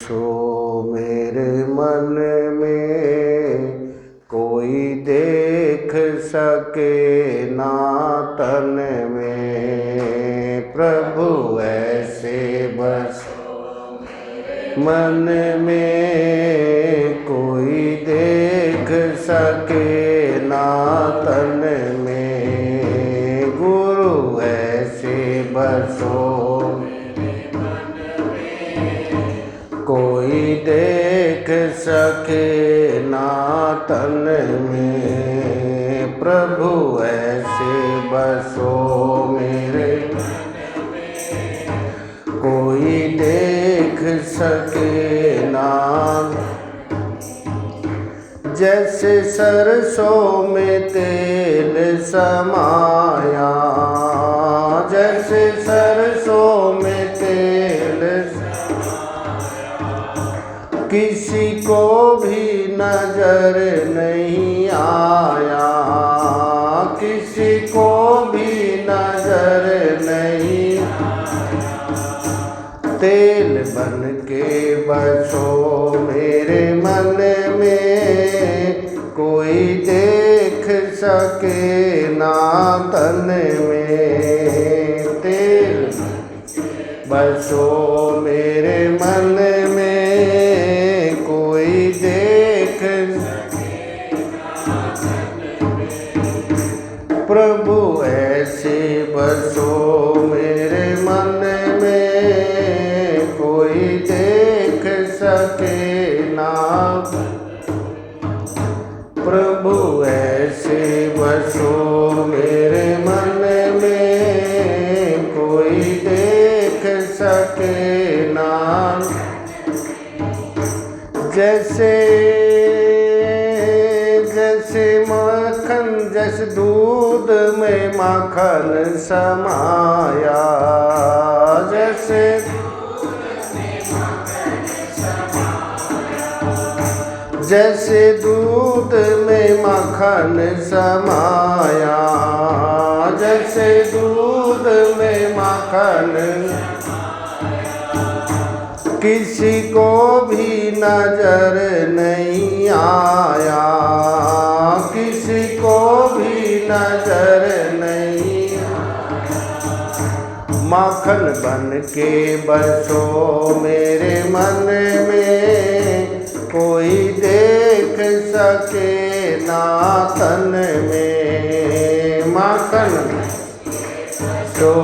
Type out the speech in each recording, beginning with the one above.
सो मेरे मन में कोई देख सके ना तन में, प्रभु ऐसे बस मन में कोई देख सके ना तन में, गुरु ऐसे बसो कोई देख सके ना तन में, प्रभु ऐसे बसो मेरे कोई देख सके ना। जैसे सरसों में तेल समाया, जैसे सरसों में तेल किसी को भी नजर नहीं आया, किसी को भी नजर नहीं, तेल बन के बसो मेरे मन में कोई देख सके ना तन में, तेल बसो मेरे मन में कोई देख, प्रभु ऐसे बसो मेरे मन में कोई देख सके ना, प्रभु ऐसे बसो मेरे मन में कोई देख सके ना। जैसे जैसे माखन, जैसे दूध में माखन समाया, जैसे जैसे दूध में माखन समाया, जैसे दूध में माखन किसी को भी नजर नहीं आया, किसी को भी नजर नहीं, माखन बन के बसो मेरे मन में कोई देख सके ना तन में, माखन तो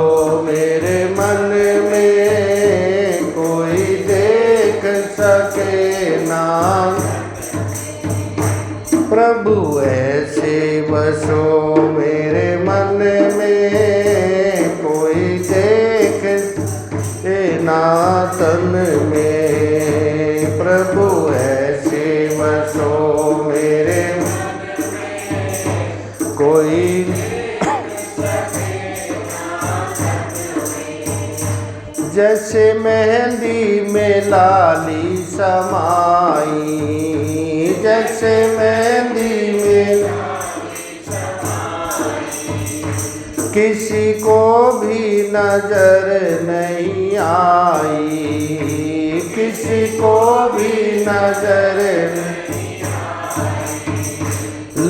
मेरे मन में कोई देख सके ना, प्रभु ऐसे बसो मेरे मन में कोई देख ना तन में, प्रभु ऐसे बसो मेरे कोई, जैसे मेहंदी में लाली समाई, जैसे मेहंदी में किसी को भी नजर नहीं आई, किसी को भी नजर नहीं,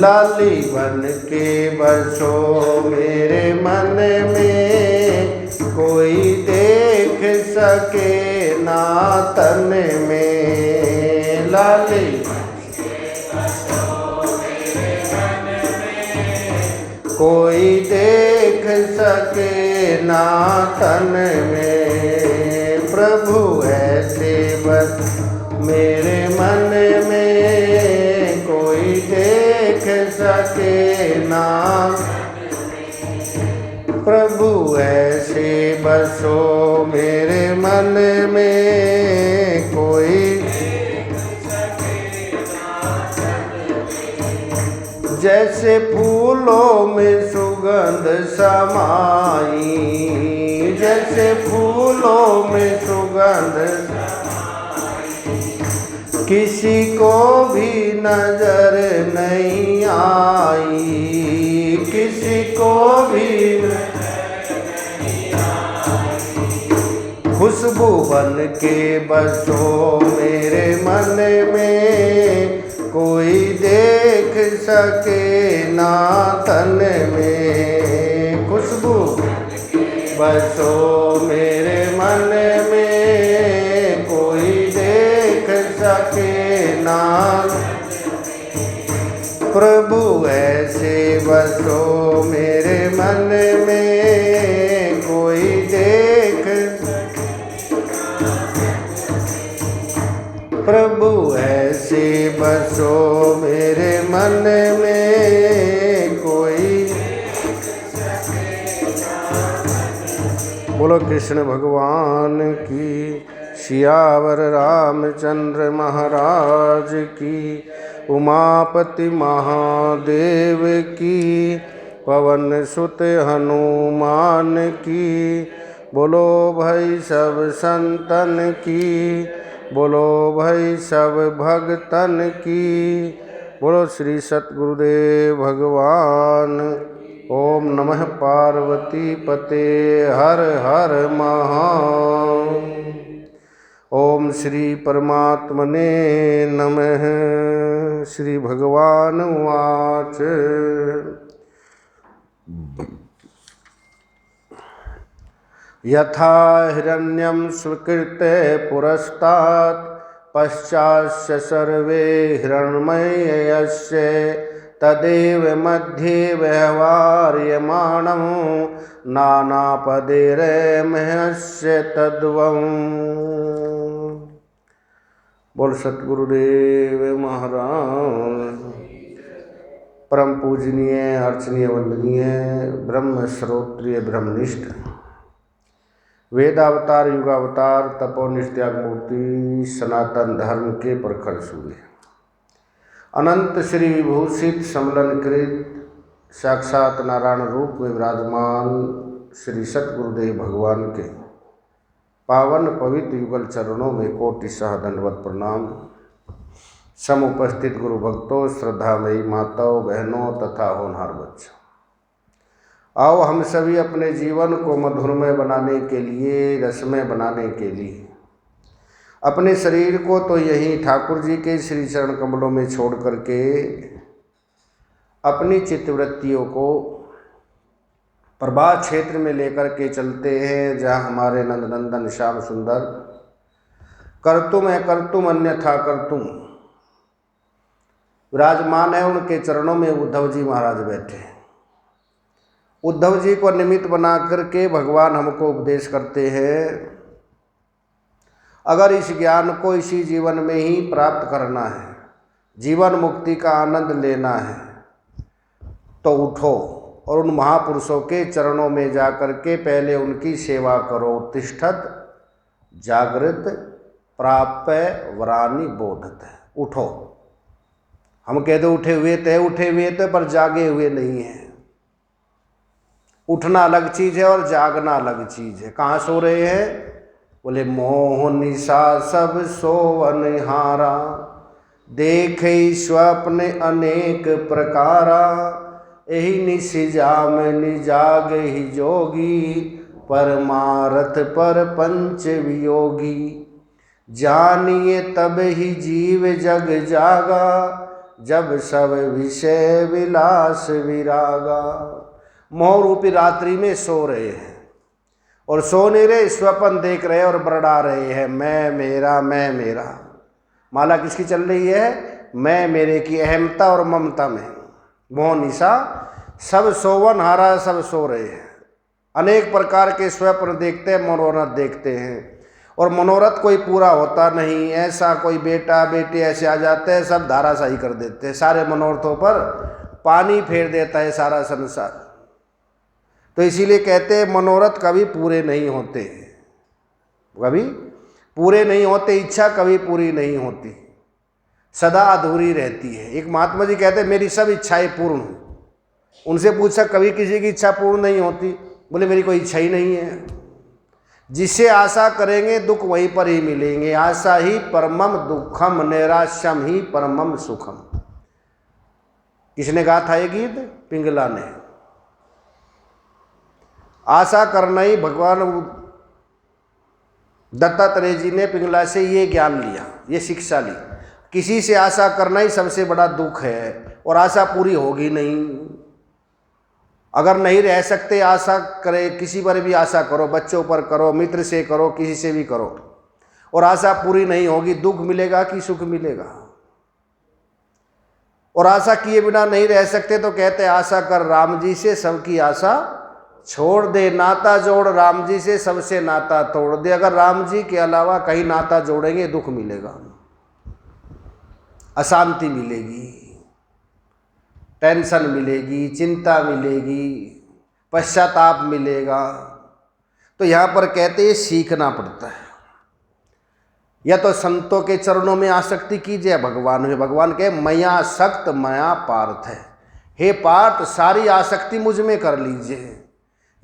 लाली बन के बसो मेरे मन में कोई देख सके ना तन में, लाली कोई देख सके ना तन में, प्रभु ऐसे बस मेरे मन में कोई देख सके ना, प्रभु ऐसे बसो मेरे मन में कोई, जैसे फूलों में सुगंध समाई, जैसे फूलों में सुगंध किसी को भी नजर नहीं आई, किसी को भी खुश खुशबू बन के बसो मेरे मन में, कोई देख सके ना तन में। खुशबू बसो मेरे मन में, कोई देख सके ना। प्रभु ऐसे बसो मेरे मन में, कोई देख। प्रभु ऐसे बसो मेरे मन में, कोई। बोलो कृष्ण भगवान की, सियावर रामचंद्र महाराज की, उमापति महादेव की, पवन सुत हनुमान की। बोलो भाई सब संतन की, बोलो भाई सब भगतन की। बोलो श्री सतगुरुदेव भगवान। ओम नमः पार्वती पते हर हर महादेव। ओम श्री परमात्मने नमः। श्री भगवान उवाच। यथा हिरण्यं स्वीकृत्य पुरस्तात्, पश्चाच्च सर्वे हिरण्मयस्य, तदेव मध्ये व्यवहार्यमाणं, नानापदैर्महस्य तद्वम्। बोल सतगुरुदेव महाराज। परम पूजनीय, अर्चनीय, वंदनीय, ब्रह्म श्रोत्रिय, ब्रह्मनिष्ठ, वेदावतार, युगावतार, तपोनिष्ठ, त्यागमूर्ति, सनातन धर्म के प्रखर सूर्य, अनंत श्री विभूषित समलंकृत साक्षात नारायण रूप में विराजमान श्री सतगुरुदेव भगवान के पावन पवित्र युगल चरणों में कोटिशः दंडवत प्रणाम। समुपस्थित गुरु भक्तों, श्रद्धामयी माताओं, बहनों तथा होनहार बच्चों, आओ हम सभी अपने जीवन को मधुरमय बनाने के लिए, रसमय बनाने के लिए, अपने शरीर को तो यहीं ठाकुर जी के श्री चरण कमलों में छोड़ करके अपनी चित्तवृत्तियों को प्रभात क्षेत्र में लेकर के चलते हैं, जहाँ हमारे नंदनंदन श्याम सुंदर कर्तुम है कर्तुम अन्यथा कर्तुम विराजमान है। उनके चरणों में उद्धव जी महाराज बैठे हैं। उद्धव जी को निमित्त बना करके भगवान हमको उपदेश करते हैं, अगर इस ज्ञान को इसी जीवन में ही प्राप्त करना है, जीवन मुक्ति का आनंद लेना है, तो उठो और उन महापुरुषों के चरणों में जाकर के पहले उनकी सेवा करो। तिष्ठत जागृत प्राप्य वरानी बोधत। उठो। हम कहते उठे हुए थे पर जागे हुए नहीं हैं। उठना अलग चीज़ है और जागना अलग चीज़ है। कहाँ सो रहे हैं? बोले मोह निशा सब सोवनहारा, देखे स्वप्न अनेक प्रकारा, यही निशिजाम निजाग ही जोगी, परमारथ पर पंच वियोगी, जानिए तब ही जीव जग जागा, जब सब विषय विलास विरागा। मोह रूपी रात्रि में सो रहे हैं और सो नहीं रहे, स्वप्न देख रहे और बरड़ा रहे हैं, मैं मेरा मैं मेरा। माला किसकी चल रही है? मैं मेरे की अहमता और ममता में। मोह निशा सब सोवन हारा, सब सो रहे हैं, अनेक प्रकार के स्वप्न देखते हैं, मनोरथ देखते हैं और मनोरथ कोई पूरा होता नहीं। ऐसा कोई बेटा बेटी ऐसे आ जाते हैं, सब धाराशाही कर देते हैं, सारे मनोरथों पर पानी फेर देता है सारा संसार। तो इसीलिए कहते हैं मनोरथ कभी पूरे नहीं होते, कभी पूरे नहीं होते, इच्छा कभी पूरी नहीं होती, सदा अधूरी रहती है। एक महात्मा जी कहते हैं मेरी सब इच्छाएं पूर्ण हुई। उनसे पूछा कभी किसी की इच्छा पूर्ण नहीं होती? बोले मेरी कोई इच्छा ही नहीं है। जिससे आशा करेंगे दुख वहीं पर ही मिलेंगे। आशा ही परमम दुखम, नैराश्यम ही परमम सुखम। किसने गा था ये गीत? पिंगला ने। आशा करना ही भगवान दत्तात्रेय जी ने पिंगला से ये ज्ञान लिया, ये शिक्षा ली, किसी से आशा करना ही सबसे बड़ा दुख है और आशा पूरी होगी नहीं। अगर नहीं रह सकते आशा करे, किसी पर भी आशा करो, बच्चों पर करो, मित्र से करो, किसी से भी करो, और आशा पूरी नहीं होगी, दुख मिलेगा कि सुख मिलेगा। और आशा किए बिना नहीं रह सकते तो कहते आशा कर राम जी से, सबकी आशा छोड़ दे, नाता जोड़ राम जी से, सबसे नाता तोड़ दे। अगर राम जी के अलावा कहीं नाता जोड़ेंगे दुख मिलेगा, अशांति मिलेगी, टेंशन मिलेगी, चिंता मिलेगी, पश्चाताप मिलेगा। तो यहाँ पर कहते हैं सीखना पड़ता है, या तो संतों के चरणों में आसक्ति कीजिए, भगवान में। भगवान कहे मया सक्त मया पार्थ है, हे पार्थ सारी आसक्ति मुझ में कर लीजिए।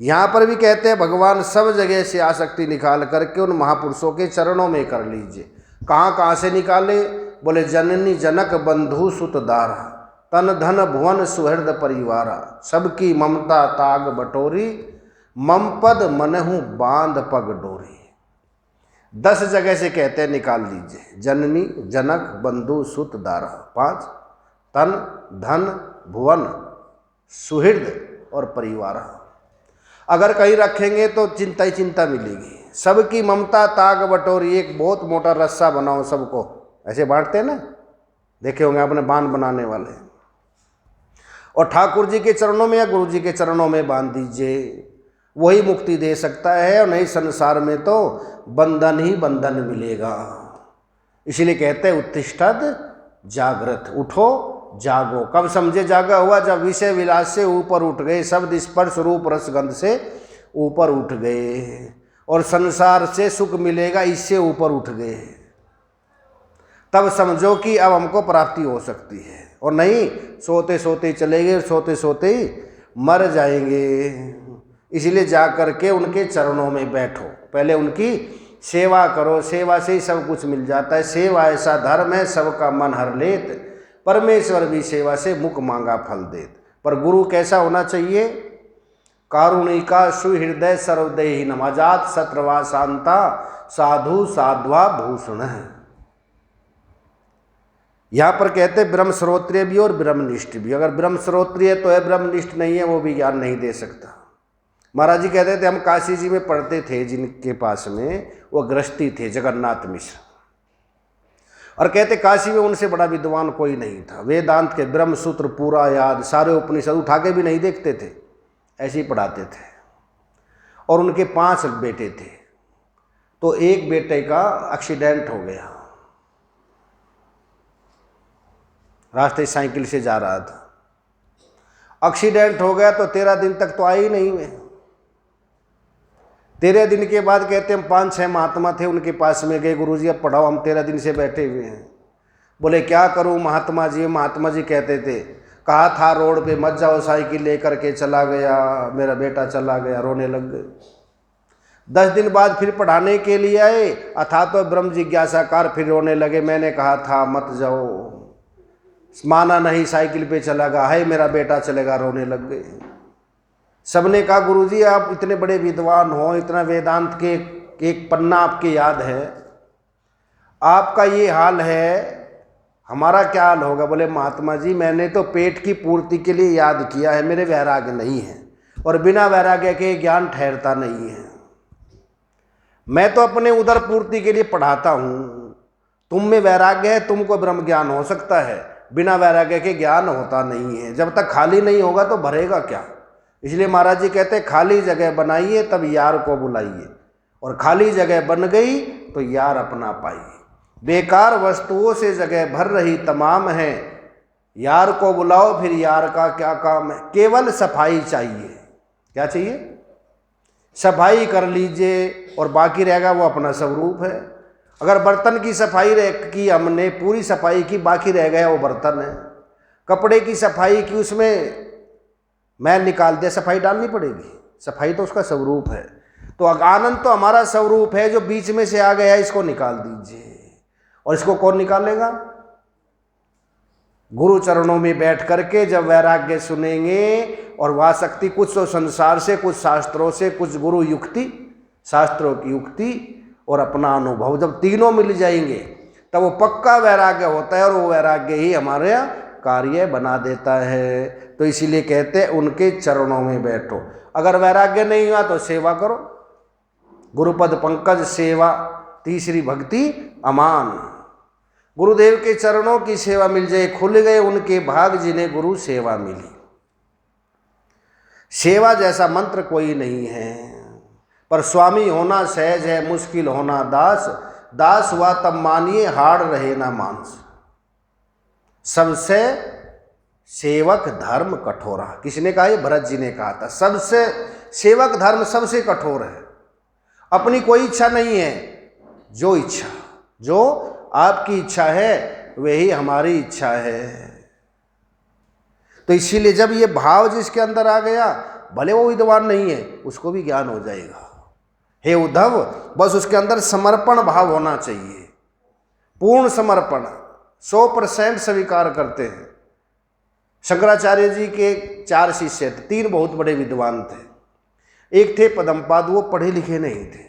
यहाँ पर भी कहते हैं भगवान सब जगह से आसक्ति निकाल करके उन महापुरुषों के चरणों में कर लीजिए। कहाँ कहाँ से निकाले? बोले जननी जनक बंधु सुत दारा, तन धन भुवन सुहृद परिवारा, सबकी ममता ताग बटोरी, मम पद मनहु बांध पग डोरी। 10 जगह से कहते हैं निकाल लीजिए, जननी जनक बंधु सुत दारा, 5 तन धन भुवन सुहृद और परिवारा। अगर कहीं रखेंगे तो चिंता ही चिंता मिलेगी। सबकी ममता ताग बटोरी, एक बहुत मोटा रस्सा बनाओ, सबको ऐसे बांटते हैं ना, देखे होंगे आपने बांध बनाने वाले, और ठाकुर जी के चरणों में या गुरु जी के चरणों में बांध दीजिए, वही मुक्ति दे सकता है। और नहीं संसार में तो बंधन ही बंधन मिलेगा। इसलिए कहते हैं उत्तिष्ठत जागृत, उठो जागो। कब समझे जागा हुआ? जब विषय विलास से ऊपर उठ गए, शब्द स्पर्श रूप रसगंध से ऊपर उठ गए, और संसार से सुख मिलेगा इससे ऊपर उठ गए, तब समझो कि अब हमको प्राप्ति हो सकती है। और नहीं सोते सोते चले गए, सोते सोते ही मर जाएंगे। इसलिए जा करके उनके चरणों में बैठो, पहले उनकी सेवा करो, सेवा से ही सब कुछ मिल जाता है। सेवा ऐसा धर्म है सबका मन हर लेत, परमेश्वर भी सेवा से मुख मांगा फल देत। पर गुरु कैसा होना चाहिए? कारुणिका सुहृदय सर्वदेही नमाजात शत्रवा शांता साधु साध्वा भूषण है। यहाँ पर कहते ब्रह्म श्रोत्रिय भी और ब्रह्मनिष्ठ भी। अगर ब्रह्म श्रोत्रिय तो है, ब्रह्मनिष्ठ नहीं है, वो भी ज्ञान नहीं दे सकता। महाराज जी कहते थे, हम काशी जी में पढ़ते थे, जिनके पास में वो गृहस्थी थे जगन्नाथ मिश्र, और कहते काशी में उनसे बड़ा विद्वान कोई नहीं था। वेदांत के ब्रह्म सूत्र पूरा याद, सारे उपनिषद उठा के भी नहीं देखते थे, ऐसे ही पढ़ाते थे। और उनके 5 बेटे थे, तो एक बेटे का एक्सीडेंट हो गया, रास्ते साइकिल से जा रहा था, एक्सीडेंट हो गया तो 13 दिन तक तो आए ही नहीं हुए। 13 दिन के बाद कहते हम 5-6 महात्मा थे उनके पास में गए, गुरुजी अब पढ़ाओ, हम 13 दिन से बैठे हुए हैं। बोले क्या करूं महात्मा जी? महात्मा जी कहते थे, कहा था रोड पे मत जाओ, साइकिल लेकर के चला गया, मेरा बेटा चला गया, रोने लग गए। 10 दिन बाद फिर पढ़ाने के लिए आए, अथा तो ब्रह्म जिज्ञासाकार, फिर रोने लगे, मैंने कहा था मत जाओ, माना नहीं, साइकिल पे चला गया, है मेरा बेटा चलेगा, रोने लग गए। सबने कहा गुरुजी आप इतने बड़े विद्वान हो, इतना वेदांत के एक पन्ना आपके याद है, आपका ये हाल है, हमारा क्या हाल होगा? बोले महात्मा जी मैंने तो पेट की पूर्ति के लिए याद किया है, मेरे वैराग्य नहीं है, और बिना वैराग्य के ज्ञान ठहरता नहीं है। मैं तो अपने उदर पूर्ति के लिए पढ़ाता हूँ, तुम में वैराग्य है, तुमको ब्रह्म ज्ञान हो सकता है, बिना वैराग्य के ज्ञान होता नहीं है। जब तक खाली नहीं होगा तो भरेगा क्या? इसलिए महाराज जी कहते हैं खाली जगह बनाइए तब यार को बुलाइए, और खाली जगह बन गई तो यार अपना पाइए। बेकार वस्तुओं से जगह भर रही तमाम है, यार को बुलाओ फिर यार का क्या काम है? केवल सफाई चाहिए। क्या चाहिए? सफाई कर लीजिए और बाकी रहेगा वो अपना स्वरूप है। अगर बर्तन की सफाई की हमने, पूरी सफाई की, बाकी रह गया वो बर्तन है। कपड़े की सफाई की, उसमें मैल निकाल दिया, सफाई डालनी पड़ेगी, सफाई तो उसका स्वरूप है। तो आनंद तो हमारा स्वरूप है, जो बीच में से आ गया इसको निकाल दीजिए। और इसको कौन निकालेगा? गुरु चरणों में बैठ करके जब वैराग्य सुनेंगे, और वह शक्ति कुछ तो संसार से, कुछ शास्त्रों से, कुछ गुरु युक्ति, शास्त्रों की युक्ति, और अपना अनुभव, जब तीनों मिल जाएंगे तब वो पक्का वैराग्य होता है, और वो वैराग्य ही हमारे कार्य बना देता है। तो इसीलिए कहते हैं उनके चरणों में बैठो। अगर वैराग्य नहीं हुआ तो सेवा करो, गुरुपद पंकज सेवा, तीसरी भक्ति अमान। गुरुदेव के चरणों की सेवा मिल जाए, खुल गए उनके भाग जिन्हें गुरु सेवा मिली। सेवा जैसा मंत्र कोई नहीं है, पर स्वामी होना सहज है, मुश्किल होना दास। दास हुआ तब मानिए, हाड़ रहे ना मांस। सबसे सेवक धर्म कठोरा, किसने कहा? ये भरत जी ने कहा था। सबसे सेवक धर्म सबसे कठोर है। अपनी कोई इच्छा नहीं है, जो इच्छा, जो आपकी इच्छा है वही हमारी इच्छा है। तो इसीलिए जब ये भाव जिसके अंदर आ गया, भले वो विद्वान नहीं है, उसको भी ज्ञान हो जाएगा। हे उद्धव, बस उसके अंदर समर्पण भाव होना चाहिए, पूर्ण समर्पण, 100% स्वीकार करते हैं। शंकराचार्य जी के 4 शिष्य थे, 3 बहुत बड़े विद्वान थे। एक थे पद्मपाद, वो पढ़े लिखे नहीं थे,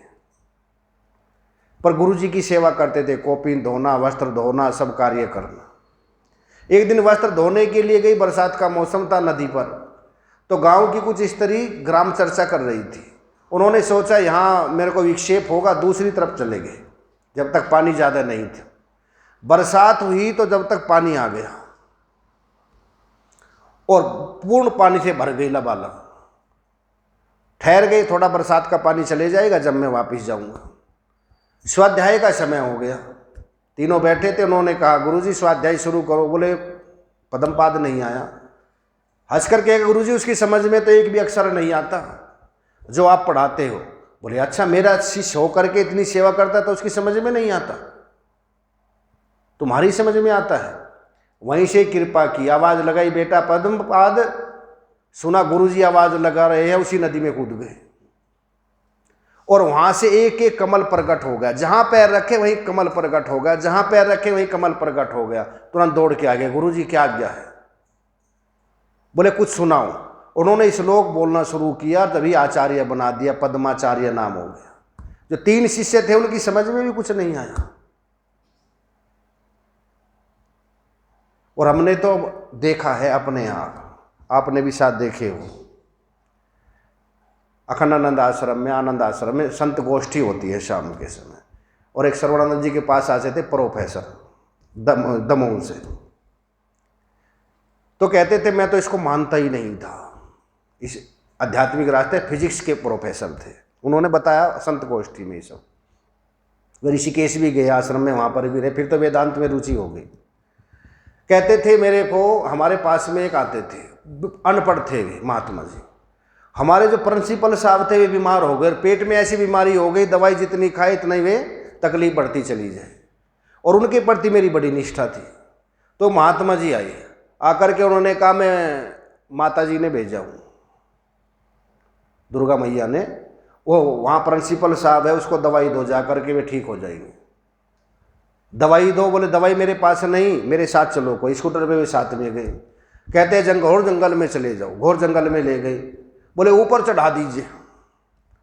पर गुरु जी की सेवा करते थे, कॉपी धोना, वस्त्र धोना, सब कार्य करना। एक दिन वस्त्र धोने के लिए गई, बरसात का मौसम था, नदी पर। तो गांव की कुछ स्त्री ग्राम चर्चा कर रही थी। उन्होंने सोचा यहाँ मेरे को विक्षेप होगा, दूसरी तरफ चले गए जब तक पानी ज़्यादा नहीं था। बरसात हुई तो जब तक पानी आ गया और पूर्ण पानी से भर गई लबालब। ठहर गई, थोड़ा बरसात का पानी चले जाएगा, जब मैं वापस जाऊंगा। स्वाध्याय का समय हो गया, तीनों बैठे थे। उन्होंने कहा गुरुजी स्वाध्याय शुरू करो। बोले पद्मपाद नहीं आया। हंस कर कहेगा गुरुजी उसकी समझ में तो एक भी अक्षर नहीं आता जो आप पढ़ाते हो। बोले अच्छा, मेरा शिष्य होकर के इतनी सेवा करता तो उसकी समझ में नहीं आता, तुम्हारी समझ में आता है। वहीं से कृपा की आवाज़ लगाई, बेटा पद्मपाद। सुना गुरुजी आवाज़ लगा रहे हैं, उसी नदी में कूद गए और वहां से एक एक कमल प्रकट हो गया। जहां पैर रखे वहीं कमल प्रकट हो गया, जहां पैर रखे वहीं कमल प्रकट हो गया। तुरंत दौड़ के आ गए, गुरुजी क्या आज्ञा है? बोले कुछ सुनाओ। उन्होंने श्लोक बोलना शुरू किया, तभी आचार्य बना दिया, पद्माचार्य नाम हो गया। जो 3 शिष्य थे उनकी समझ में भी कुछ नहीं आया। और हमने तो देखा है अपने आप, आपने भी शायद देखे हो। अखंडानंद आश्रम में, आनंद आश्रम में संत गोष्ठी होती है शाम के समय, और एक सर्वानंद जी के पास आते थे प्रोफेसर दमोह से। तो कहते थे मैं तो इसको मानता ही नहीं था, इस आध्यात्मिक रास्ते। फिजिक्स के प्रोफेसर थे। उन्होंने बताया संत गोष्ठी में ये सब। वे ऋषिकेश भी गए आश्रम में, वहाँ पर भी रहे, फिर तो वेदांत में रुचि हो गई। कहते थे मेरे को, हमारे पास में एक आते थे, अनपढ़ थे वे महात्मा जी। हमारे जो प्रिंसिपल साहब थे वे बीमार हो गए, पेट में ऐसी बीमारी हो गई, दवाई जितनी खाए इतनी वे तकलीफ बढ़ती चली जाए, और उनके प्रति मेरी बड़ी निष्ठा थी। तो महात्मा जी आए, आकर के उन्होंने कहा मैं माता जी ने भेजा हूँ, दुर्गा मैया ने, वो वहाँ प्रिंसिपल साहब है, उसको दवाई दो, जा करके वे ठीक हो जाएंगे। दवाई दो। बोले दवाई मेरे पास नहीं, मेरे साथ चलो। कोई स्कूटर पे वे साथ में गए। कहते हैं घोर जंगल में चले जाओ। घोर जंगल में ले गए। बोले ऊपर चढ़ा दीजिए,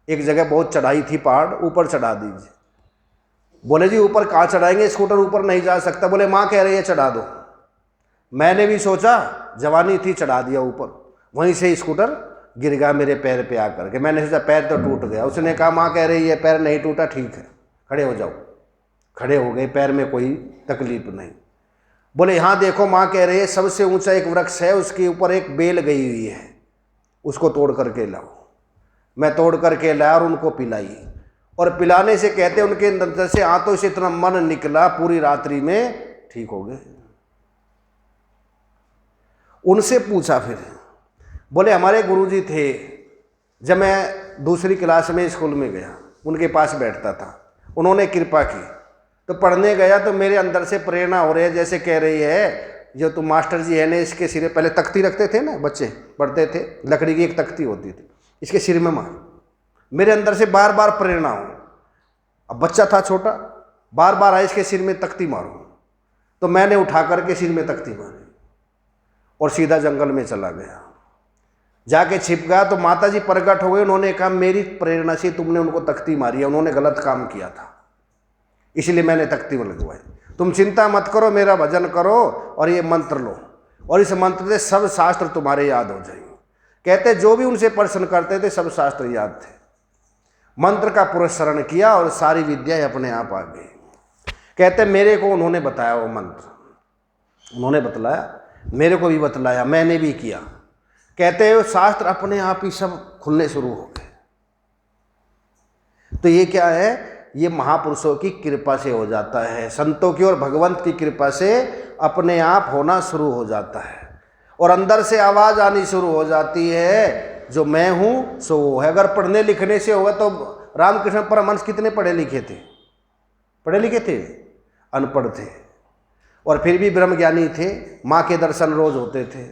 एक जगह बहुत चढ़ाई थी, पहाड़, ऊपर चढ़ा दीजिए। बोले जी ऊपर कहाँ चढ़ाएंगे, स्कूटर ऊपर नहीं जा सकता। बोले माँ कह रही है चढ़ा दो। मैंने भी सोचा, जवानी थी, चढ़ा दिया ऊपर। वहीं से स्कूटर गिर गया मेरे पैर पे आकर के। मैंने सोचा पैर तो टूट गया। उसने कहा माँ कह रही है पैर नहीं टूटा, ठीक है, खड़े हो जाओ। खड़े हो गए, पैर में कोई तकलीफ नहीं। बोले यहाँ देखो, माँ कह रही है सबसे ऊंचा एक वृक्ष है, उसके ऊपर एक बेल गई हुई है, उसको तोड़ करके लाओ। मैं तोड़ करके लाया और उनको पिलाई, और पिलाने से कहते उनके अंदर से आंतों से इतना मन निकला, पूरी रात्रि में ठीक हो गए। उनसे पूछा फिर, बोले हमारे गुरुजी थे, जब मैं दूसरी क्लास में स्कूल में गया उनके पास बैठता था, उन्होंने कृपा की तो पढ़ने गया तो मेरे अंदर से प्रेरणा हो रही है, जैसे कह रही है जो तुम मास्टर जी है ने इसके सिरे, पहले तख्ती रखते थे ना, बच्चे पढ़ते थे, लकड़ी की एक तख्ती होती थी, इसके सिर में मार। मेरे अंदर से बार बार प्रेरणा हो, अब बच्चा था छोटा, बार बार आए इसके सिर में तख्ती मारो। तो मैंने उठा करके सिर में तख्ती मारी और सीधा जंगल में चला गया। जाके छिप गया तो माता जी प्रकट हो गए। उन्होंने कहा मेरी प्रेरणा से तुमने उनको तख्ती मारी है, उन्होंने गलत काम किया था, इसलिए मैंने तख्ती में लगवाई। तुम चिंता मत करो, मेरा भजन करो और ये मंत्र लो, और इस मंत्र से सब शास्त्र तुम्हारे याद हो जाएंगे। कहते जो भी उनसे प्रश्न करते थे सब शास्त्र याद थे। मंत्र का पुरस्करण किया और सारी विद्याएं अपने आप आ गई। कहते मेरे को उन्होंने बताया, वो मंत्र उन्होंने बतलाया, मेरे को भी बतलाया, मैंने भी किया। कहते वो शास्त्र अपने आप ही सब खुलने शुरू हो गए। तो ये क्या है, ये महापुरुषों की कृपा से हो जाता है, संतों की और भगवंत की कृपा से अपने आप होना शुरू हो जाता है। और अंदर से आवाज़ आनी शुरू हो जाती है, जो मैं हूँ सो वो है। अगर पढ़ने लिखने से होगा तो रामकृष्ण परमहंस कितने पढ़े लिखे थे? पढ़े लिखे थे? अनपढ़ थे, और फिर भी ब्रह्मज्ञानी थे। माँ के दर्शन रोज होते थे,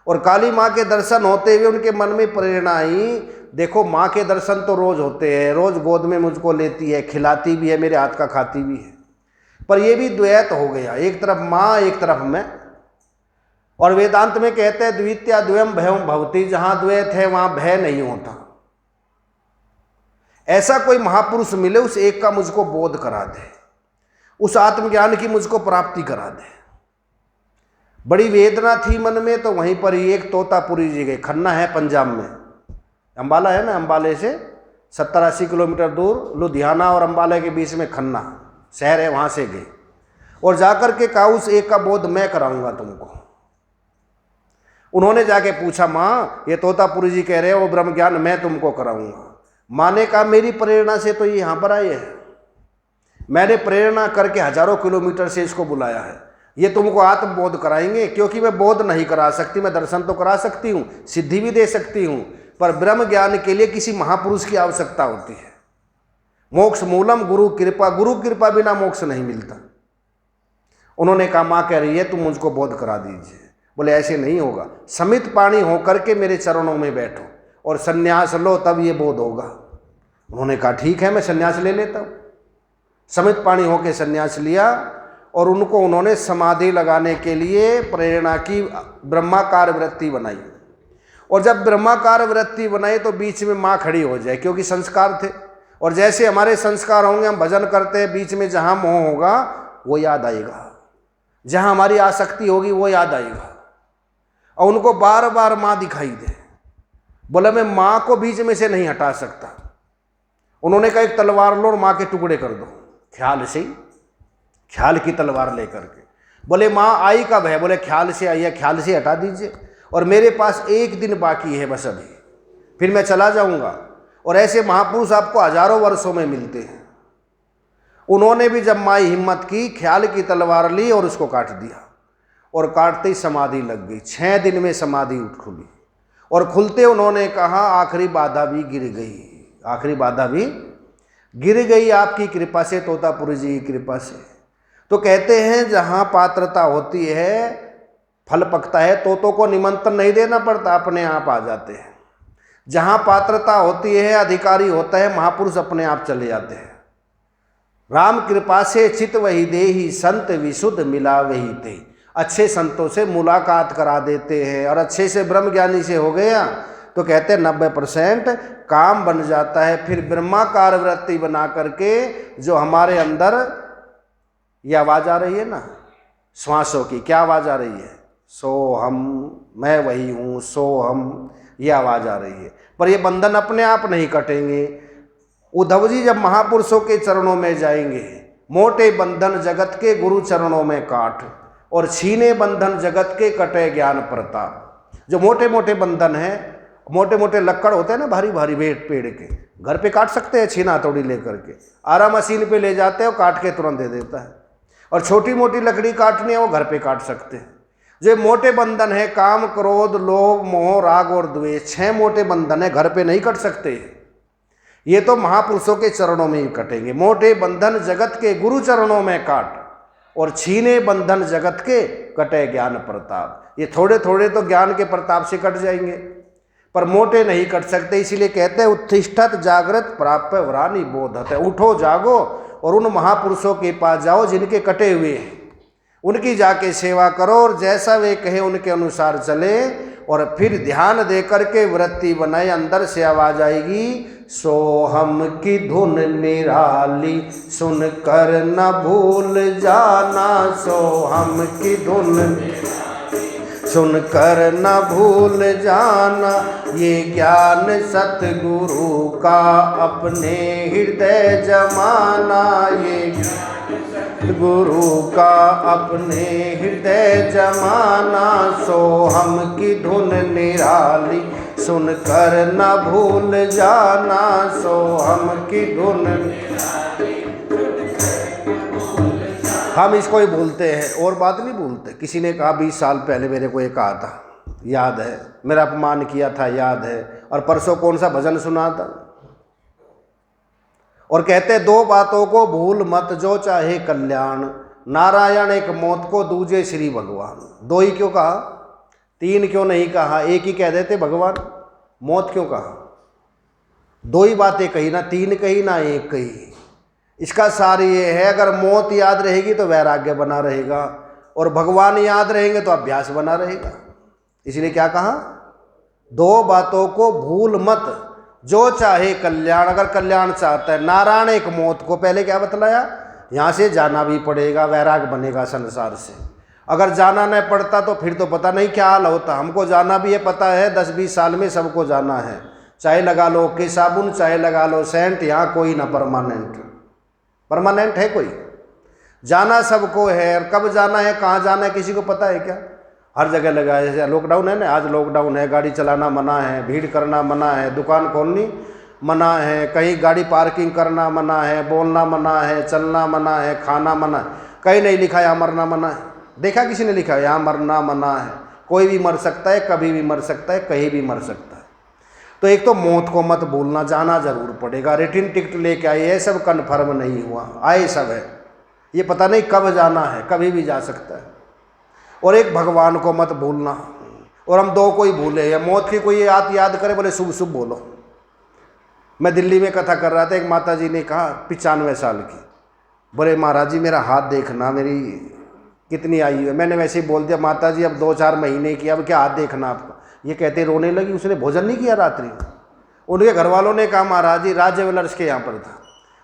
और काली माँ के दर्शन होते हुए उनके मन में प्रेरणा आई, देखो माँ के दर्शन तो रोज होते हैं, रोज गोद में मुझको लेती है, खिलाती भी है, मेरे हाथ का खाती भी है, पर ये भी द्वैत हो गया, एक तरफ माँ एक तरफ मैं। और वेदांत में कहते हैं द्वितीया द्वयम भयम भवति, जहां द्वैत है वहां भय नहीं होता। ऐसा कोई महापुरुष मिले, उस एक का मुझको बोध करा दे, उस आत्मज्ञान की मुझको प्राप्ति करा दे। बड़ी वेदना थी मन में, तो वहीं पर ही एक तोतापुरी जी गए। खन्ना है पंजाब में, अंबाला है ना, अंबाले से 70-80 किलोमीटर दूर लुधियाना और अंबाला के बीच में खन्ना शहर है, वहां से गए और जाकर के कहा उस एक का बोध मैं कराऊंगा तुमको। उन्होंने जाके पूछा, माँ ये तोतापुरी जी कह रहे हैं वो ब्रह्म ज्ञान मैं तुमको कराऊंगा। माँ ने कहा मेरी प्रेरणा से तो ये यहाँ पर आए हैं, मैंने प्रेरणा करके हजारों किलोमीटर से इसको बुलाया है, ये तुमको आत्मबोध कराएंगे। क्योंकि मैं बोध नहीं करा सकती, मैं दर्शन तो करा सकती हूँ, सिद्धि भी दे सकती हूँ, पर ब्रह्म ज्ञान के लिए किसी महापुरुष की आवश्यकता होती है। मोक्ष मूलम गुरु कृपा, गुरु कृपा बिना मोक्ष नहीं मिलता। उन्होंने कहा माँ कह रही है तुम मुझको बोध करा दीजिए। बोले ऐसे नहीं होगा, समित पाणी होकर के मेरे चरणों में बैठो और सन्यास लो, तब ये बोध होगा। उन्होंने कहा ठीक है मैं सन्यास ले लेता हूँ। समित पाणी होकर सन्यास लिया और उनको उन्होंने समाधि लगाने के लिए प्रेरणा की, ब्रह्माकार वृत्ति बनाई। और जब ब्रह्माकार वृत्ति बनाई तो बीच में माँ खड़ी हो जाए, क्योंकि संस्कार थे। और जैसे हमारे संस्कार होंगे, हम भजन करते हैं, बीच में जहाँ मोह होगा वो याद आएगा, जहाँ हमारी आसक्ति होगी वो याद आएगा, और उनको बार बार माँ दिखाई दे। बोला मैं माँ को बीच में से नहीं हटा सकता। उन्होंने कहा एक तलवार लो और माँ के टुकड़े कर दो, ख्याल से, ख्याल की तलवार लेकर के। बोले माँ आई कब है? बोले ख्याल से आई है, ख्याल से हटा दीजिए, और मेरे पास एक दिन बाकी है बस अभी, फिर मैं चला जाऊंगा। और ऐसे महापुरुष आपको हजारों वर्षों में मिलते हैं। उन्होंने भी जब माँ हिम्मत की, ख्याल की तलवार ली और उसको काट दिया, और काटते ही समाधि लग गई। 6 दिन में समाधि उठ खुली, और खुलते उन्होंने कहा आखिरी बाधा भी गिर गई, आखिरी बाधा भी गिर गई आपकी कृपा से, तोतापुरी जी की कृपा से। तो कहते हैं जहाँ पात्रता होती है फल पकता है। तोतों को निमंत्रण नहीं देना पड़ता, अपने आप आ जाते हैं। जहाँ पात्रता होती है, अधिकारी होता है, महापुरुष अपने आप चले जाते हैं। राम कृपा से चित वही देहि, संत विशुद्ध मिला वही ते। अच्छे संतों से मुलाकात करा देते हैं, और अच्छे से ब्रह्म ज्ञानी से हो गया तो कहते हैं 90% काम बन जाता है। फिर ब्रह्माकार वृत्ति बना करके जो हमारे अंदर ये आवाज़ आ रही है ना श्वासों की, क्या आवाज़ आ रही है? सो हम, मैं वही हूँ, सो हम, ये आवाज़ आ रही है। पर ये बंधन अपने आप नहीं कटेंगे। उद्धव जी जब महापुरुषों के चरणों में जाएंगे, मोटे बंधन जगत के गुरु चरणों में काट, और छीने बंधन जगत के कटे ज्ञान प्रताप। जो मोटे मोटे बंधन हैं, मोटे मोटे लक्कड़ होते हैं ना, भारी भारी पेड़ के, घर पे काट सकते हैं छीना हथौड़ी लेकर के, आरा मशीन पे ले जाते हैं, वो काट के तुरंत दे देता है। और छोटी मोटी लकड़ी काटनी है वो घर पे काट सकते हैं। जो मोटे बंधन है, काम क्रोध लोभ मोह राग और द्वेष, 6 मोटे बंधन है, घर पे नहीं कट सकते। ये तो महापुरुषों के चरणों में ही कटेंगे। मोटे बंधन जगत के गुरु चरणों में काट, और छीने बंधन जगत के कटे ज्ञान प्रताप। ये थोड़े थोड़े तो ज्ञान के प्रताप से कट जाएंगे, पर मोटे नहीं कट सकते। इसीलिए कहते हैं उत्तिष्ठत जागृत प्राप्य वरानी बोधत है। उठो जागो और उन महापुरुषों के पास जाओ जिनके कटे हुए हैं, उनकी जाके सेवा करो, और जैसा वे कहे उनके अनुसार चले, और फिर ध्यान दे करके वृत्ति बनाए, अंदर से आवाज आएगी, सोहम की धुन निराली सुन कर न भूल जाना, सोहम की धुन सुन कर न भूल जाना, ये ज्ञान सतगुरु का अपने हृदय जमाना, ये गुरु का अपने हृदय जमाना, सोहम की धुन निराली सुन कर न भूल जाना, सोहम की धुन निराली। हम इसको ही भूलते हैं और बात नहीं भूलते। किसी ने कहा 20 साल पहले मेरे को ये कहा था, याद है, मेरा अपमान किया था, याद है, और परसों कौन सा भजन सुना था। और कहते 2 बातों को भूल मत जो चाहे कल्याण, नारायण एक मौत को दूजे श्री भगवान। 2 ही क्यों कहा, 3 क्यों नहीं कहा, एक ही कह देते भगवान, मौत क्यों कहा। 2 ही बातें कही ना, 3 कही ना 1 कही। इसका सार ये है, अगर मौत याद रहेगी तो वैराग्य बना रहेगा, और भगवान याद रहेंगे तो अभ्यास बना रहेगा। इसलिए क्या कहा, 2 बातों को भूल मत जो चाहे कल्याण, अगर कल्याण चाहता है। नारायण एक मौत को, पहले क्या बतलाया, यहाँ से जाना भी पड़ेगा, वैराग बनेगा संसार से। अगर जाना नहीं पड़ता तो फिर तो पता नहीं क्या हाल होता। हमको जाना भी है, पता है 10-20 साल में सबको जाना है, चाहे लगा लो के साबुन, चाहे लगा लो सेंट, यहाँ कोई ना परमानेंट है कोई। जाना सबको है, और कब जाना है, कहाँ जाना है, किसी को पता है क्या। हर जगह लगा है, जैसे लॉकडाउन है ना, आज लॉकडाउन है, गाड़ी चलाना मना है, भीड़ करना मना है, दुकान खोलनी मना है, कहीं गाड़ी पार्किंग करना मना है, बोलना मना है, चलना मना है, खाना मना है। कहीं नहीं लिखा यहाँ मरना मना है, देखा किसी ने लिखा यहाँ मरना मना है। कोई भी मर सकता है, कभी भी मर सकता है, कहीं भी मर सकता है। तो एक तो मौत को मत भूलना, जाना जरूर पड़ेगा। रिटर्न टिकट लेके आए, ये सब कन्फर्म नहीं हुआ, आए सब है, ये पता नहीं कब जाना है, कभी भी जा सकता है। और एक भगवान को मत भूलना, और हम 2 को ही भूले। या मौत की कोई याद करे, बोले शुभ शुभ बोलो। मैं दिल्ली में कथा कर रहा था, एक माता जी ने कहा 95 साल की, बोले महाराज जी मेरा हाथ देखना, मेरी कितनी आयु है। मैंने वैसे ही बोल दिया, माता जी अब 2-4 महीने की, अब क्या हाथ देखना आपको। ये कहते रोने लगी, उसने भोजन नहीं किया रात्रि में। उनके घर वालों ने कहा महाराज जी, राज्य वेलर्स के यहाँ पर था,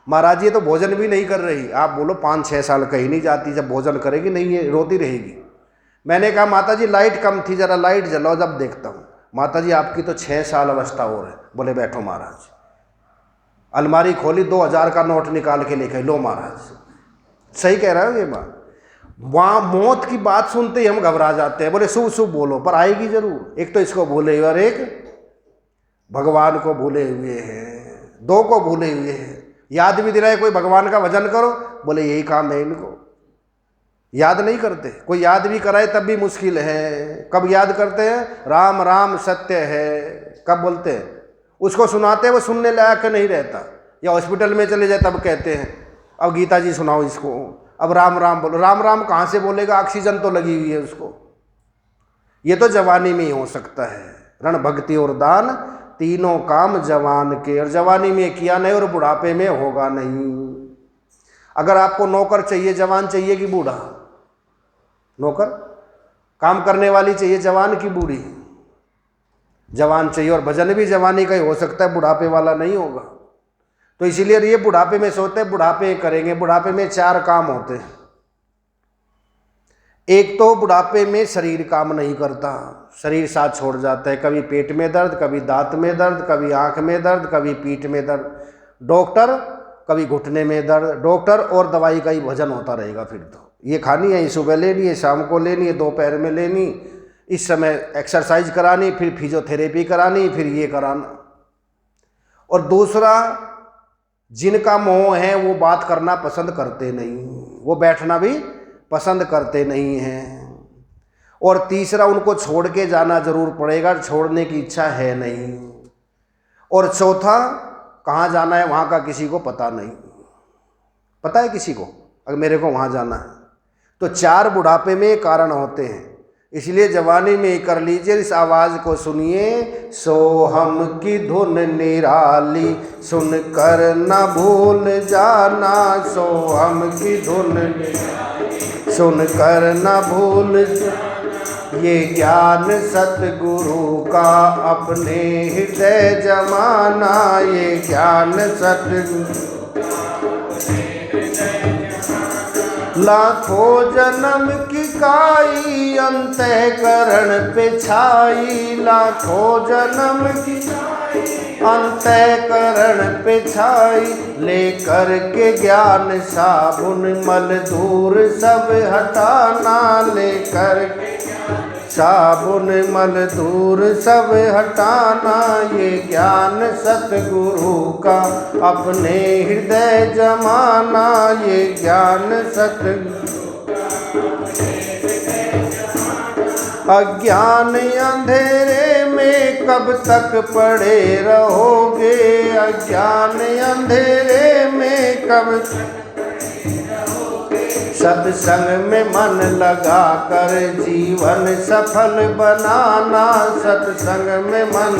महाराज जी तो भोजन भी नहीं कर रही। आप बोलो 5-6 साल कहीं नहीं जाती, जब भोजन करेगी नहीं ये रोती रहेगी। मैंने कहा माता जी लाइट कम थी, जरा लाइट जलाओ जब देखता हूँ। माता जी आपकी तो 6 साल अवस्था और है। बोले बैठो महाराज। अलमारी खोली, 2000 का नोट निकाल के लेके, लो महाराज। सही कह रहा है ये बात। वहाँ मौत की बात सुनते ही हम घबरा जाते हैं, बोले शुभ शुभ बोलो, पर आएगी जरूर। एक तो इसको भूले हुए और एक भगवान को भूले हुए हैं, 2 को भूले हुए हैं। याद भी दिलाए कोई भगवान का भजन करो, बोले यही काम है इनको, याद नहीं करते। कोई याद भी कराए तब भी मुश्किल है। कब याद करते हैं, राम राम सत्य है, कब बोलते हैं। उसको सुनाते वो सुनने लायक नहीं रहता, या हॉस्पिटल में चले जाए तब कहते हैं अब गीता जी सुनाओ इसको, अब राम राम बोलो। राम राम कहाँ से बोलेगा, ऑक्सीजन तो लगी हुई है उसको। ये तो जवानी में ही हो सकता है। रण भक्ति और दान तीनों काम जवान के, और जवानी में किया नहीं और बुढ़ापे में होगा नहीं। अगर आपको नौकर चाहिए, जवान चाहिए कि बूढ़ा? नौकर काम करने वाली चाहिए, जवान की बूढ़ी? जवान चाहिए। और भजन भी जवानी का ही हो सकता है, बुढ़ापे वाला नहीं होगा। तो इसीलिए ये बुढ़ापे में सोते हैं बुढ़ापे करेंगे। बुढ़ापे में 4 काम होते हैं। एक तो बुढ़ापे में शरीर काम नहीं करता, शरीर साथ छोड़ जाता है। कभी पेट में दर्द, कभी दांत में दर्द, कभी आंख में दर्द, कभी पीठ में दर्द, डॉक्टर, कभी घुटने में दर्द, डॉक्टर और दवाई का ही भजन होता रहेगा। फिर तो ये खानी है, ये सुबह लेनी है, शाम को लेनी है, दोपहर में लेनी, इस समय एक्सरसाइज करानी, फिर फिजियोथेरेपी करानी, फिर ये कराना। और दूसरा, जिनका मोह है वो बात करना पसंद करते नहीं, वो बैठना भी पसंद करते नहीं हैं। और तीसरा, उनको छोड़ के जाना जरूर पड़ेगा, छोड़ने की इच्छा है नहीं। और चौथा, कहाँ जाना है वहाँ का किसी को पता नहीं। पता है किसी को अगर मेरे को वहाँ जाना है? तो 4 बुढ़ापे में कारण होते हैं। इसलिए जवानी में कर लीजिए, इस आवाज़ को सुनिए। सोहम की धुन निराली सुन कर न भूल जाना, सोहम की धुन सुन कर न भूल जाना, ये ज्ञान सतगुरु का अपने हृदय जमाना, ये ज्ञान सतगुरु लाखों जन्म की काई अंतःकरण पे छाई, लाखों जन्म की अंतःकरण पे छाई, लेकर के ज्ञान साबुन मल दूर सब हटाना, लेकर साबुन मल दूर सब हटाना, ये ज्ञान सतगुरु का अपने हृदय जमाना, ये ज्ञान सतगुरु अज्ञान अंधेरे में कब तक पड़े रहोगे, अज्ञान अंधेरे में कब सत्संग में मन लगा कर जीवन सफल बनाना, सत्संग में मन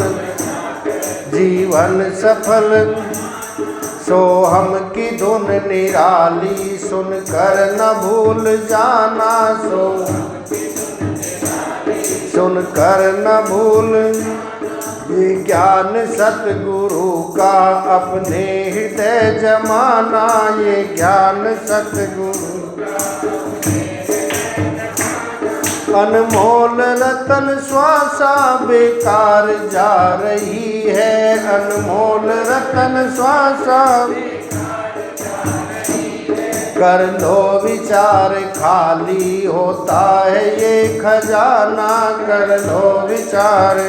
जीवन सफल, सोहम की धुन निराली सुनकर न भूल जाना, सुनकर न भूल, ये ज्ञान सतगुरु का अपने हृदय जमाना, ये ज्ञान सतगुरु अनमोल रतन श्वासा बेकार जा रही है, अनमोल रतन श्वासा कर लो विचार खाली होता है ये खजाना, कर लो विचार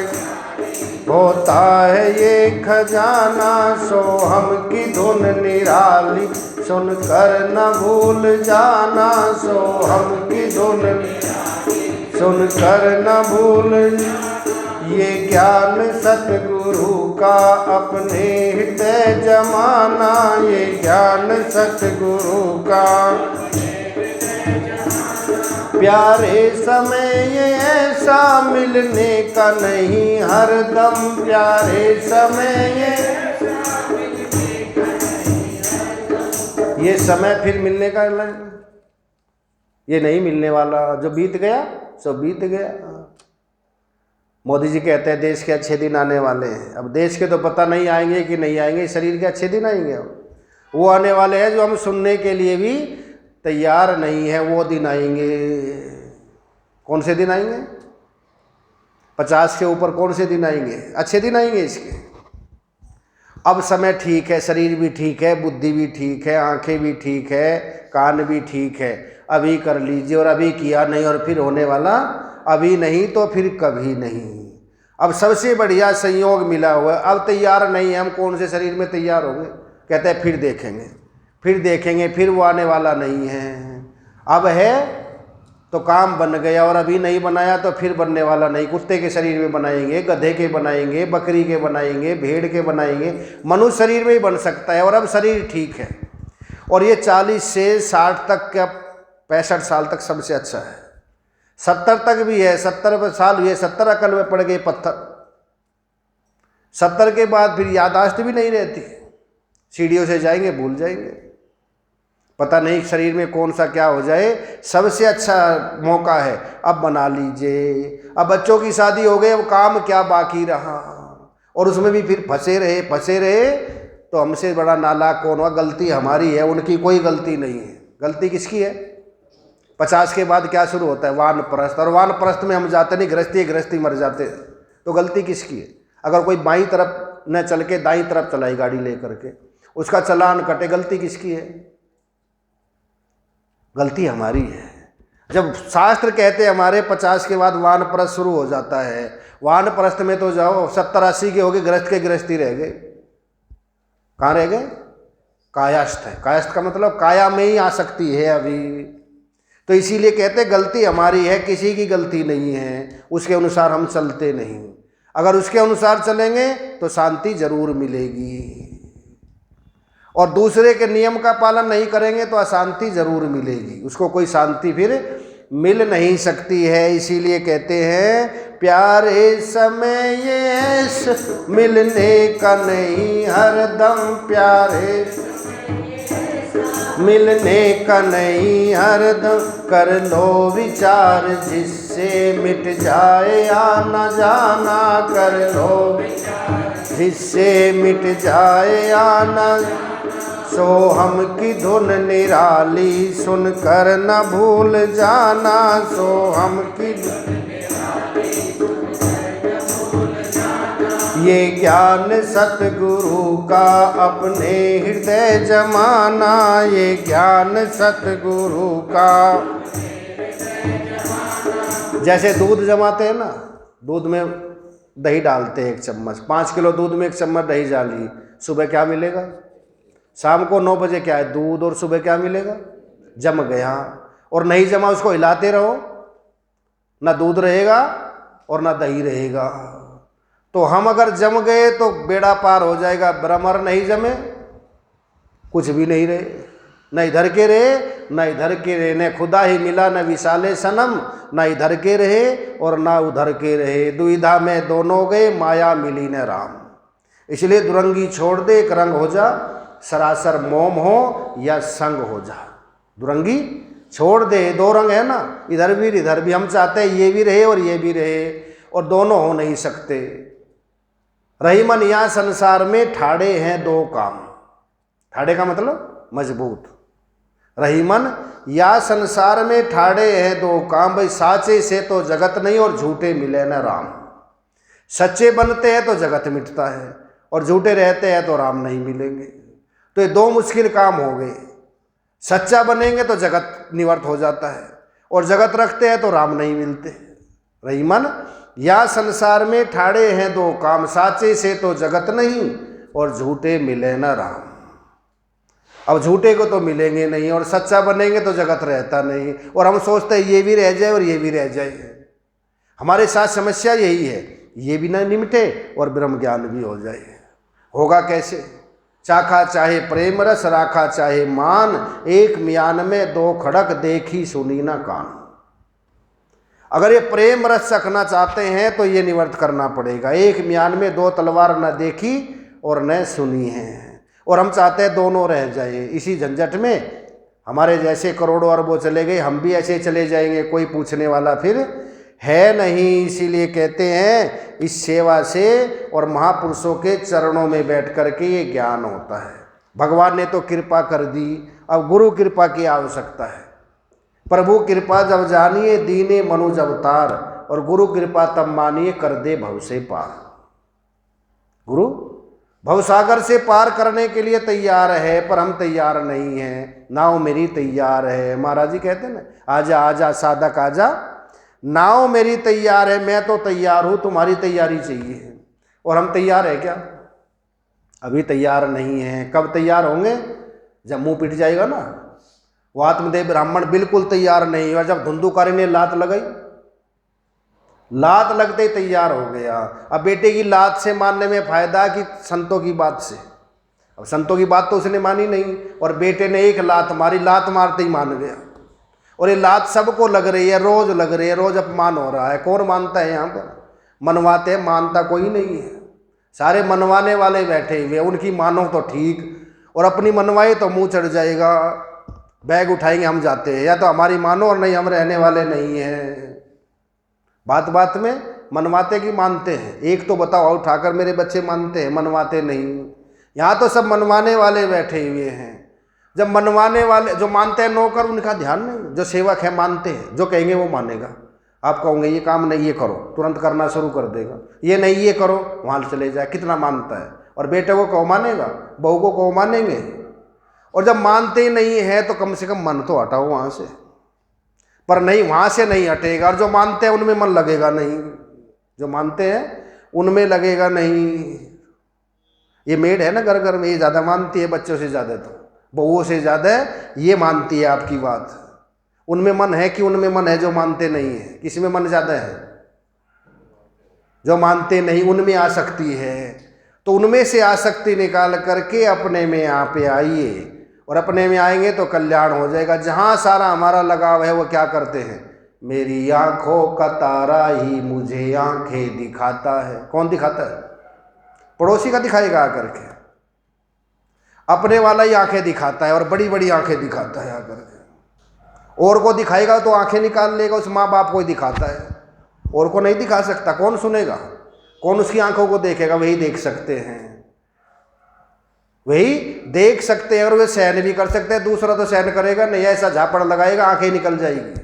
होता है ये खजाना, सोहम की धुन निराली सुनकर न भूल जाना, सोहम की धुन सुनकर न भूल, ये ज्ञान सतगुरु का अपने हृदय जमाना, ये ज्ञान सतगुरु का प्यारे समय ये ऐसा मिलने का नहीं हरदम, प्यारे समय ये समय फिर मिलने का ये नहीं मिलने वाला, जो बीत गया सो बीत गया। मोदी जी कहते हैं देश के अच्छे दिन आने वाले हैं, अब देश के तो पता नहीं आएंगे कि नहीं आएंगे, शरीर के अच्छे दिन आएंगे, वो आने वाले हैं जो हम सुनने के लिए भी तैयार नहीं है, वो दिन आएंगे। कौन से दिन आएंगे? 50 के ऊपर कौन से दिन आएंगे? अच्छे दिन आएंगे इसके। अब समय ठीक है, शरीर भी ठीक है, बुद्धि भी ठीक है, आंखें भी ठीक है, कान भी ठीक है, अभी कर लीजिए, और अभी किया नहीं और फिर होने वाला अभी नहीं तो फिर कभी नहीं। अब सबसे बढ़िया संयोग मिला हुआ है, अब तैयार नहीं है हम, कौन से शरीर में तैयार होंगे? कहते हैं फिर देखेंगे, फिर देखेंगे, फिर वो आने वाला नहीं है। अब है तो काम बन गया, और अभी नहीं बनाया तो फिर बनने वाला नहीं। कुत्ते के शरीर में बनाएंगे, गधे के बनाएंगे, बकरी के बनाएंगे, भेड़ के बनाएंगे, मनुष्य शरीर में ही बन सकता है। और अब शरीर ठीक है, और ये 40 से 60 तक का 65 साल तक सबसे अच्छा है, 70 तक भी है, 70 साल हुए, 70 अकल में पड़ गए पत्थर। 70 के बाद फिर याददाश्त भी नहीं रहती, सीढ़ियों से जाएंगे भूल जाएंगे, पता नहीं शरीर में कौन सा क्या हो जाए। सबसे अच्छा मौका है, अब बना लीजिए। अब बच्चों की शादी हो गई, अब काम क्या बाकी रहा, और उसमें भी फिर फंसे रहे तो हमसे बड़ा नालायक कौन हुआ? गलती हमारी है, उनकी कोई गलती नहीं है। गलती किसकी है? 50 के बाद क्या शुरू होता है? वानप्रस्थ, और वानप्रस्थ में हम जाते नहीं, गृहस्थी मर जाते, तो गलती किसकी है? अगर कोई बाईं तरफ न चल के दाईं तरफ चलाई गाड़ी लेकर के, उसका चालान कटे, गलती किसकी है? गलती हमारी है। जब शास्त्र कहते हैं हमारे 50 के बाद वानप्रस्थ शुरू हो जाता है, वानप्रस्थ में तो जाओ 70-80 के हो गए, गृहस्थ के गृहस्थी रह गए। कहाँ रह गए? कायस्थ है। कायस्थ का मतलब काया में ही आसक्ति है अभी, तो इसीलिए कहते हैं गलती हमारी है, किसी की गलती नहीं है। उसके अनुसार हम चलते नहीं, अगर उसके अनुसार चलेंगे तो शांति जरूर मिलेगी, और दूसरे के नियम का पालन नहीं करेंगे तो अशांति जरूर मिलेगी, उसको कोई शांति फिर मिल नहीं सकती है। इसीलिए कहते हैं प्यारे समय ये मिलने का नहीं हरदम, प्यारे मिलने का नहीं हरदम कर लो विचार, जिससे मिट जाए आना जाना कर लो, जिससे मिट जाए आना। सोहम की धुन निराली सुन कर न भूल जाना, सोहम की ये ज्ञान सतगुरु का अपने हृदय जमाना, ये ज्ञान सतगुरु का। जैसे दूध जमाते हैं ना, दूध में दही डालते हैं 1 चम्मच, 5 किलो दूध में 1 चम्मच दही डाली, सुबह क्या मिलेगा? शाम को 9 बजे क्या है? दूध। और सुबह क्या मिलेगा? जम गया। और नहीं जमा उसको हिलाते रहो, ना दूध रहेगा और ना दही रहेगा। तो हम अगर जम गए तो बेड़ा पार हो जाएगा। ब्रह्मर नहीं जमे कुछ भी नहीं रहे, न इधर के रहे न इधर के रहे, न खुदा ही मिला न विशाले सनम, न इधर के रहे और न उधर के रहे, दुविधा में दोनों गए माया मिली न राम। इसलिए दुरंगी छोड़ दे, एक रंग हो जा, सरासर मोम हो या संग हो जा। दुरंगी छोड़ दे, 2 रंग है ना, इधर भी इधर भी। हम चाहते हैं ये भी रहे और ये भी रहे, और दोनों हो नहीं सकते। रही मन यहाँ संसार में ठाड़े हैं 2 काम। ठाड़े का मतलब मजबूत। रही मन या संसार में ठाड़े हैं 2 काम, भाई साचे से तो जगत नहीं और झूठे मिले न राम। सच्चे बनते हैं तो जगत मिटता है, और झूठे रहते हैं तो राम नहीं मिलेंगे। तो ये 2 मुश्किल काम हो गए। सच्चा बनेंगे तो जगत निवर्त हो जाता है, और जगत रखते हैं तो राम नहीं मिलते। रही मन या संसार में ठाड़े हैं 2 काम, साचे से तो जगत नहीं और झूठे मिले न राम। अब झूठे को तो मिलेंगे नहीं, और सच्चा बनेंगे तो जगत रहता नहीं, और हम सोचते हैं ये भी रह जाए और ये भी रह जाए। हमारे साथ समस्या यही है, ये भी ना निमटे और ब्रह्म ज्ञान भी हो जाए। होगा कैसे? चाखा चाहे प्रेम रस, राखा चाहे मान, एक म्यान में 2 खड़क देखी सुनी ना कान। अगर ये प्रेम रस चखना चाहते हैं तो ये निवर्त करना पड़ेगा। एक म्यान में 2 तलवार न देखी और न सुनी है, और हम चाहते हैं दोनों रह जाए। इसी झंझट में हमारे जैसे करोड़ों अरबों चले गए, हम भी ऐसे चले जाएंगे, कोई पूछने वाला फिर है नहीं। इसीलिए कहते हैं इस सेवा से और महापुरुषों के चरणों में बैठ करके ये ज्ञान होता है। भगवान ने तो कृपा कर दी, अब गुरु कृपा की आवश्यकता है। प्रभु कृपा जब जानिए दीने मनुज अवतार, और गुरु कृपा तब मानिए कर दे भव से पार। गुरु भवसागर से पार करने के लिए तैयार है, पर हम तैयार नहीं हैं। नाव मेरी तैयार है, महाराज जी कहते हैं ना, आजा आजा साधक आजा, नाव मेरी तैयार है, मैं तो तैयार हूँ, तुम्हारी तैयारी चाहिए। और हम तैयार है क्या? अभी तैयार नहीं है। कब तैयार होंगे? जब मुंह पिट जाएगा ना। वो आत्मदेव ब्राह्मण बिल्कुल तैयार नहीं हुआ, जब धुंधुकारी ने लात लगाई, लात लगते ही तैयार हो गया। अब बेटे की लात से मानने में फायदा कि संतों की बात से? अब संतों की बात तो उसने मानी नहीं, और बेटे ने एक लात मारी, लात मारते ही मान गया। और ये लात सबको लग रही है, रोज लग रही है, रोज अपमान हो रहा है। कौन मानता है? यहाँ पर मनवाते हैं, मानता कोई नहीं है। सारे मनवाने वाले बैठे हुए, उनकी मानो तो ठीक, और अपनी मनवाए तो मुंह चढ़ जाएगा, बैग उठाएंगे हम जाते हैं, या तो हमारी मानो और नहीं हम रहने वाले नहीं हैं। बात बात में मनवाते कि मानते हैं? एक तो बताओ उठाकर मेरे बच्चे मानते हैं, मनवाते नहीं। यहाँ तो सब मनवाने वाले बैठे हुए हैं। जब मनवाने वाले जो मानते हैं नौकर, उनका ध्यान नहीं। जो सेवक है मानते हैं, जो कहेंगे वो मानेगा। आप कहोगे ये काम नहीं, ये करो, तुरंत करना शुरू कर देगा। ये नहीं, ये करो, वहाँ चले जाए। कितना मानता है? और बेटे को कहो मानेगा, बहू को कहो मानेंगे। और जब मानते ही नहीं है तो कम से कम मन तो हटाओ वहाँ से। पर नहीं, वहाँ से नहीं हटेगा। और जो मानते हैं उनमें मन लगेगा नहीं, जो मानते हैं उनमें लगेगा नहीं। ये मेड है ना घर घर में, ये ज़्यादा मानती है बच्चों से ज़्यादा, तो बहुओं से ज़्यादा ये मानती है आपकी बात। उनमें मन है कि उनमें मन है जो मानते नहीं है? किसी में मन ज़्यादा है? जो मानते नहीं उनमें आसक्ति है। तो उनमें से आसक्ति निकाल करके अपने में यहाँ पे आइए, और अपने में आएंगे तो कल्याण हो जाएगा। जहाँ सारा हमारा लगाव है वो क्या करते हैं? मेरी आंखों का तारा ही मुझे आंखें दिखाता है। कौन दिखाता है? पड़ोसी का दिखाएगा आकर के। अपने वाला ही आंखें दिखाता है और बड़ी बड़ी आंखें दिखाता है आकर के। और को दिखाएगा तो आंखें निकाल लेगा, उस माँ बाप को ही दिखाता है, और को नहीं दिखा सकता। कौन सुनेगा, कौन उसकी आंखों को देखेगा? वही देख सकते हैं, वही देख सकते हैं, और वे सहन भी कर सकते हैं। दूसरा तो सहन करेगा नहीं, ऐसा झापड़ लगाएगा आंखें निकल जाएगी।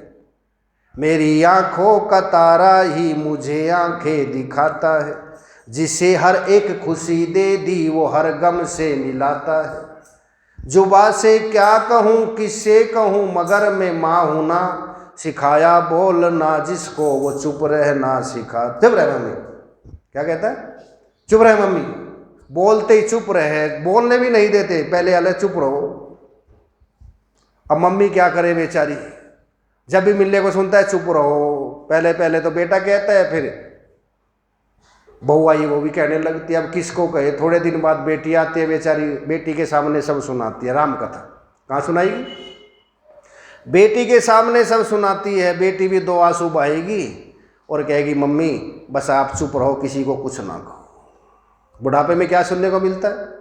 मेरी आंखों का तारा ही मुझे आंखें दिखाता है, जिसे हर एक खुशी दे दी वो हर गम से मिलाता है। जुबा से क्या कहूँ किससे कहूँ, मगर मैं माँ हूँ ना, सिखाया बोलना जिसको वो चुप रहना सिखा। चुप रहे मम्मी, क्या कहता है? चुप रहे मम्मी, बोलते ही चुप रहे, बोलने भी नहीं देते, पहले अलग चुप रहो। अब मम्मी क्या करे बेचारी, जब भी मिलने को सुनता है चुप रहो। पहले तो बेटा कहता है, फिर बहू आई वो भी कहने लगती है, अब किसको कहे। थोड़े दिन बाद बेटी आती है, बेचारी बेटी के सामने सब सुनाती है। राम कथा कहाँ सुनाएगी? बेटी के सामने सब सुनाती है। बेटी भी दो आंसू बहाएगी और कहेगी मम्मी बस आप चुप रहो, किसी को कुछ ना कहो। बुढ़ापे में क्या सुनने को मिलता है?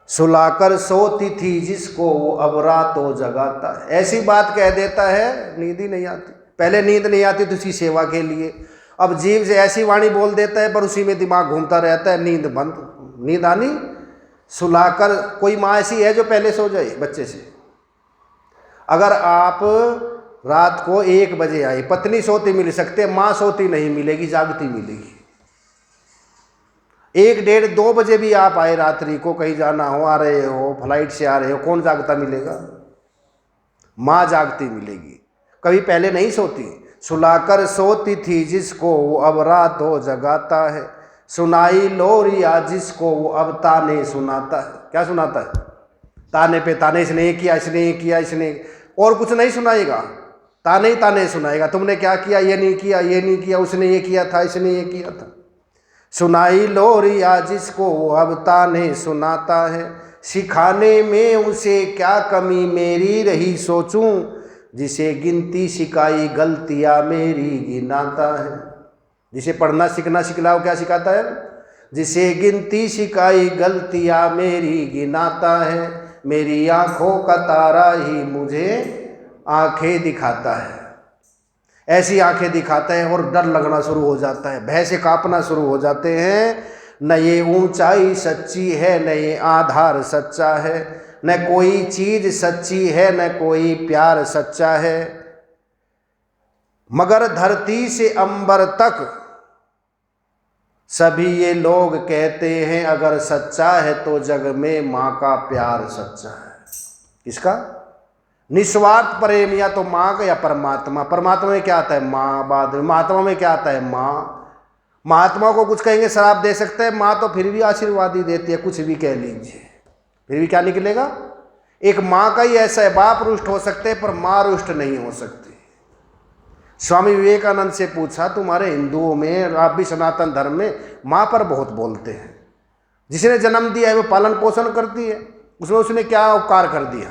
सुलाकर सोती थी जिसको वो अब रातों जगाता है। ऐसी बात कह देता है, नींद ही नहीं आती। पहले नींद नहीं आती तो उसकी सेवा के लिए, अब जीव से ऐसी वाणी बोल देता है पर उसी में दिमाग घूमता रहता है, नींद बंद, नींद आनी। सुलाकर, कोई माँ ऐसी है जो पहले सो जाए बच्चे से? अगर आप रात को 1 बजे आए, पत्नी सोती मिल सकते, माँ सोती नहीं मिलेगी, जागती मिलेगी। 1, 1:30, 2 बजे भी आप आए रात्रि को, कहीं जाना हो, आ रहे हो, फ्लाइट से आ रहे हो, कौन जागता मिलेगा? माँ जागती मिलेगी, कभी पहले नहीं सोती। सुलाकर सोती थी जिसको वो अब रात हो जगाता है, सुनाई लोरिया जिसको वो अब ताने सुनाता है। क्या सुनाता है? ताने पे ताने, इसने ये किया, इसने ये किया, इसने, और कुछ नहीं सुनाएगा, ताने ही ताने सुनाएगा। तुमने क्या किया, ये नहीं किया, ये नहीं किया, उसने ये किया था, इसने ये किया था। सुनाई लोरिया जिसको वो अब ताने सुनाता है, सिखाने में उसे क्या कमी मेरी रही सोचूं, जिसे गिनती सिखाई गलतियां मेरी गिनाता है। जिसे पढ़ना सीखना सिखलाओ, क्या सिखाता है? जिसे गिनती सिखाई गलतियां मेरी गिनाता है, मेरी आंखों का तारा ही मुझे आंखें दिखाता है। ऐसी आंखें दिखाता है और डर लगना शुरू हो जाता है, भय से कांपना शुरू हो जाते हैं। न ये ऊंचाई सच्ची है, न ये आधार सच्चा है, न कोई चीज सच्ची है, न कोई प्यार सच्चा है, मगर धरती से अंबर तक सभी ये लोग कहते हैं, अगर सच्चा है तो जग में माँ का प्यार सच्चा है। किसका? निस्वार्थ प्रेम, या तो माँ का या परमात्मा। परमात्मा में क्या आता है? माँ। बाद में महात्मा में क्या आता है? माँ। महात्मा को कुछ कहेंगे श्राप दे सकते हैं, माँ तो फिर भी आशीर्वाद ही देती है, कुछ भी कह लीजिए, फिर भी क्या निकलेगा? एक माँ का ही ऐसा है, बाप रुष्ट हो सकते हैं पर माँ रुष्ट नहीं हो सकती। स्वामी विवेकानंद से पूछा, तुम्हारे हिंदुओं में, आप भी सनातन धर्म में माँ पर बहुत बोलते हैं, जिसने जन्म दिया है वो पालन पोषण करती है, उसने क्या उपकार कर दिया?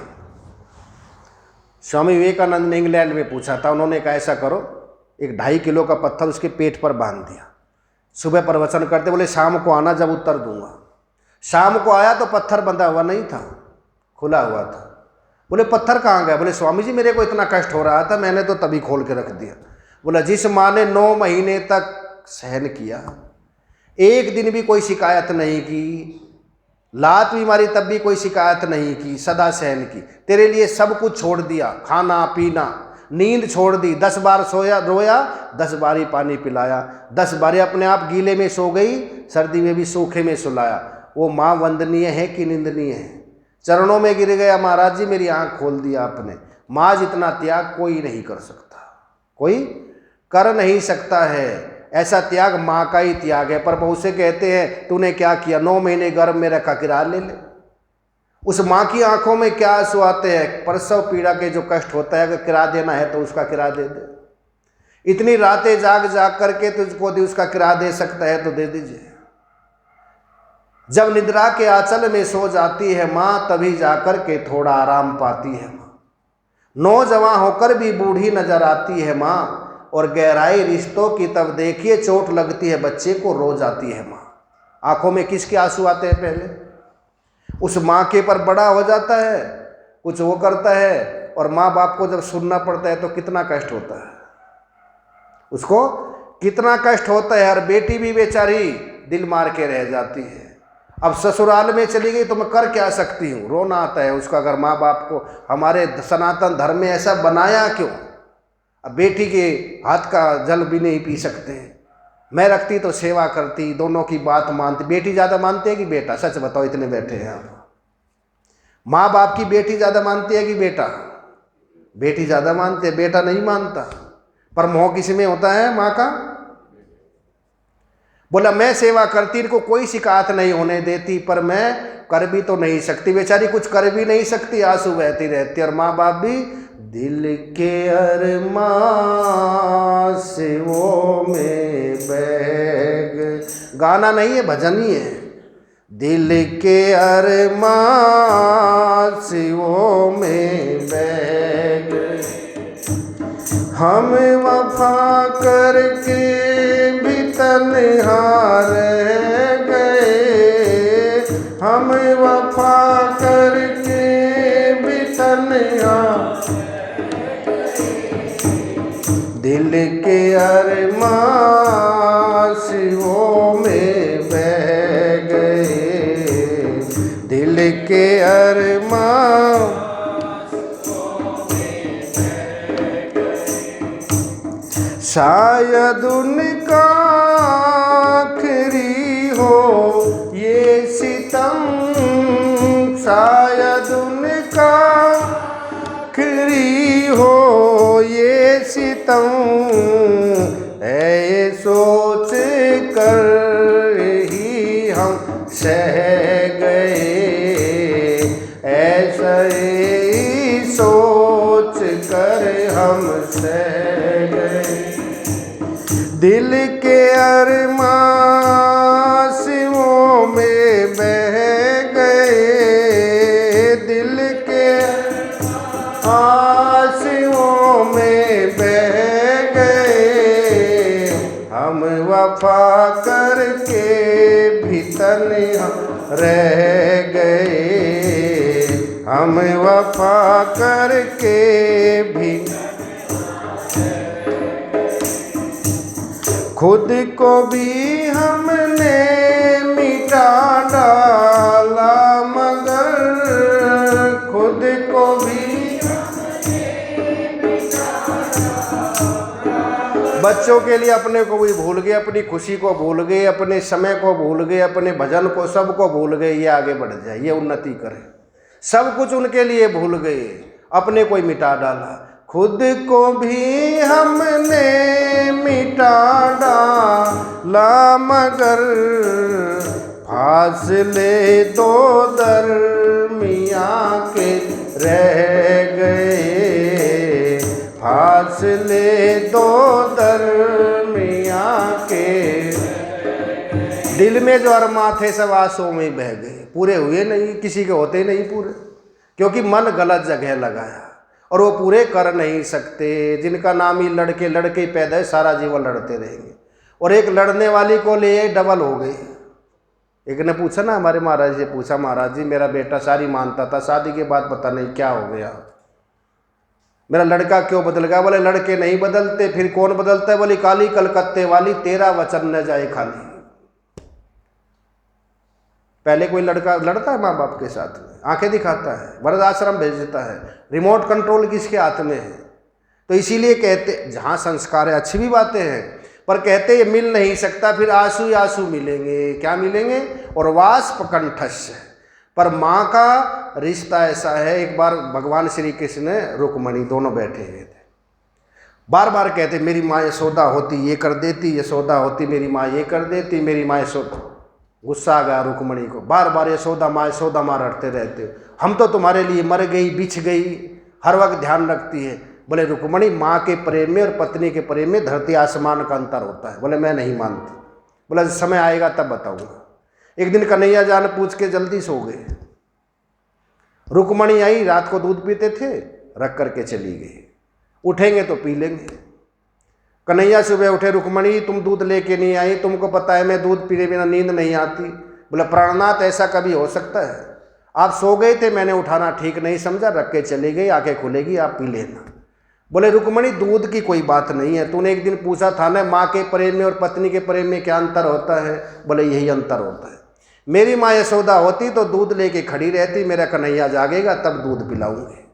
स्वामी विवेकानंद ने इंग्लैंड में पूछा था, उन्होंने कहा ऐसा करो, एक 2.5 किलो का पत्थर उसके पेट पर बांध दिया, सुबह प्रवचन करते, बोले शाम को आना जब उत्तर दूंगा। शाम को आया तो पत्थर बंधा हुआ नहीं था, खुला हुआ था। बोले पत्थर कहाँ गया? बोले स्वामी जी मेरे को इतना कष्ट हो रहा था, मैंने तो तभी खोल के रख दिया। बोला जिस माँ ने 9 महीने तक सहन किया, एक दिन भी कोई शिकायत नहीं की, लात भी मारी तब भी कोई शिकायत नहीं की, सदा सहन की, तेरे लिए सब कुछ छोड़ दिया, खाना पीना, नींद छोड़ दी, 10 बार सोया रोया, 10 बार ही पानी पिलाया, 10 बार अपने आप गीले में सो गई, सर्दी में भी सूखे में सुलाया। वो माँ वंदनीय है कि निंदनीय है? चरणों में गिर गया, महाराज जी मेरी आंख खोल दिया आपने। माँ जितना त्याग कोई नहीं कर सकता, कोई कर नहीं सकता है। ऐसा त्याग माँ का ही त्याग है। पर बहुत से कहते हैं तूने क्या किया, 9 महीने गर्भ में रखा, किराया ले ले। उस माँ की आंखों में क्या आंसू आते हैं? प्रसव पीड़ा के जो कष्ट होता है, अगर किराया देना है तो उसका किराया दे दे। इतनी रातें जाग जाग करके तुझको उसका किराया दे सकता है तो दे दीजिए। जब निद्रा के आंचल में सो जाती है माँ, तभी जाकर के थोड़ा आराम पाती है माँ। नौजवान होकर भी बूढ़ी नजर आती है माँ, और गहराई रिश्तों की तब देखिए चोट लगती है बच्चे को, रो जाती है माँ। आंखों में किसके आंसू आते हैं? पहले उस माँ के पर बड़ा हो जाता है, कुछ वो करता है, और माँ बाप को जब सुनना पड़ता है तो कितना कष्ट होता है, उसको कितना कष्ट होता है। और बेटी भी बेचारी दिल मार के रह जाती है। अब ससुराल में चली गई तो मैं कर क्या सकती हूँ, रोना आता है उसका। अगर माँ बाप को हमारे सनातन धर्म में ऐसा बनाया क्यों? अब बेटी के हाथ का जल भी नहीं पी सकते। मैं रखती तो सेवा करती, दोनों की बात मानती। बेटी ज़्यादा मानती है कि बेटा? सच बताओ, इतने बैठे हैं आप। माँ बाप की बेटी ज़्यादा मानती है कि बेटा? बेटी ज़्यादा मानती है, बेटा नहीं मानता। पर मोह किस में होता है? माँ का। बोला मैं सेवा करती, इनको कोई शिकायत नहीं होने देती, पर मैं कर भी तो नहीं सकती। बेचारी कुछ कर भी नहीं सकती, आंसू बहती रहती। और माँ बाप भी दिल के अरमां से वो में बह गए। गाना नहीं है, भजन ही है। दिल के अरमां से वो में बह गए, हम वफा करके भी तन्हा रह गए, हम वफा करके भी तन्हा, दिल के अरमां सिवों में बह गए, दिल के अरमां। शायद उनका आखिरी हो ये सितम, शायद उनका आखिरी हो ये सितम, ऐ सोच कर ही हम सह गए, ऐसा ही सोच कर हम सह गए। दिल के अरमां सिवों में बह गए, दिल के आंसुओं में बह गए, हम वफा करके भी तन्हा रह गए, हम वफा करके भी खुद को भी हमने मिटा डाला, मगर खुद को भी बच्चों के लिए अपने को भी भूल गए, अपनी खुशी को भूल गए, अपने समय को भूल गए, अपने भजन को, सबको भूल गए। ये आगे बढ़ जाए, ये उन्नति करे, सब कुछ उनके लिए भूल गए, अपने को ही मिटा डाला। खुद को भी हमने मिटा डाला, मगर फासले दो दरमिया के रह गए, फासले दो दरमिया के। दिल में जो अरमां थे सब आंसुओं में बह गए, पूरे हुए नहीं, किसी के होते नहीं पूरे, क्योंकि मन गलत जगह लगाया और वो पूरे कर नहीं सकते। जिनका नाम ही लड़के लड़के पैदा है, सारा जीवन लड़ते रहेंगे। और एक लड़ने वाली को लिए डबल हो गई। एक ने पूछा ना, हमारे महाराज जी पूछा, महाराज जी मेरा बेटा सारी मानता था, शादी के बाद पता नहीं क्या हो गया, मेरा लड़का क्यों बदल गया? बोले लड़के नहीं बदलते, फिर कौन बदलता है? बोली काली कलकत्ते वाली, तेरा वचन न जाए खाली। पहले कोई लड़का लड़ता है माँ बाप के साथ में, आंखें दिखाता है, वृद्ध आश्रम भेज देता है, रिमोट कंट्रोल किसके हाथ में है? तो इसीलिए कहते, जहाँ संस्कार है अच्छी भी बातें हैं, पर कहते ये मिल नहीं सकता, फिर आंसू ही आंसू मिलेंगे। क्या मिलेंगे? और वाष्प कंठस्य। पर माँ का रिश्ता ऐसा है। एक बार भगवान श्री कृष्ण रुक्मणी दोनों बैठे हुए थे, बार बार कहते मेरी माँ यशोदा होती ये कर देती, यशोदा होती मेरी माँ ये कर देती, मेरी माँ यशोदा। गुस्सा आ गया रुक्मणी को, बार बार यशोदा माँ रटते रहते हो, हम तो तुम्हारे लिए मर गई, बिछ गई, हर वक्त ध्यान रखती है। बोले रुक्मणी, माँ के प्रेम में और पत्नी के प्रेम में धरती आसमान का अंतर होता है। बोले मैं नहीं मानती। बोला समय आएगा तब बताऊंगा। एक दिन कन्हैया जान पूछ के जल्दी सो गए। रुक्मणी आई, रात को दूध पीते थे, रख करके चली गई, उठेंगे तो पी लेंगे। कन्हैया सुबह उठे, रुक्मणी तुम दूध लेके नहीं आई, तुमको पता है मैं दूध पीने बिना नींद नहीं आती। बोले प्राणनाथ ऐसा कभी हो सकता है? आप सो गए थे, मैंने उठाना ठीक नहीं समझा, रख के चली गई, आंखें खुलेगी आप पी लेना। बोले रुक्मणी दूध की कोई बात नहीं है, तूने एक दिन पूछा था ना माँ के प्रेम में और पत्नी के प्रेम में क्या अंतर होता है? बोले यही अंतर होता है। मेरी माँ यशोदा होती तो दूध लेके खड़ी रहती, मेरा कन्हैया जागेगा तब दूध पिलाऊंगी।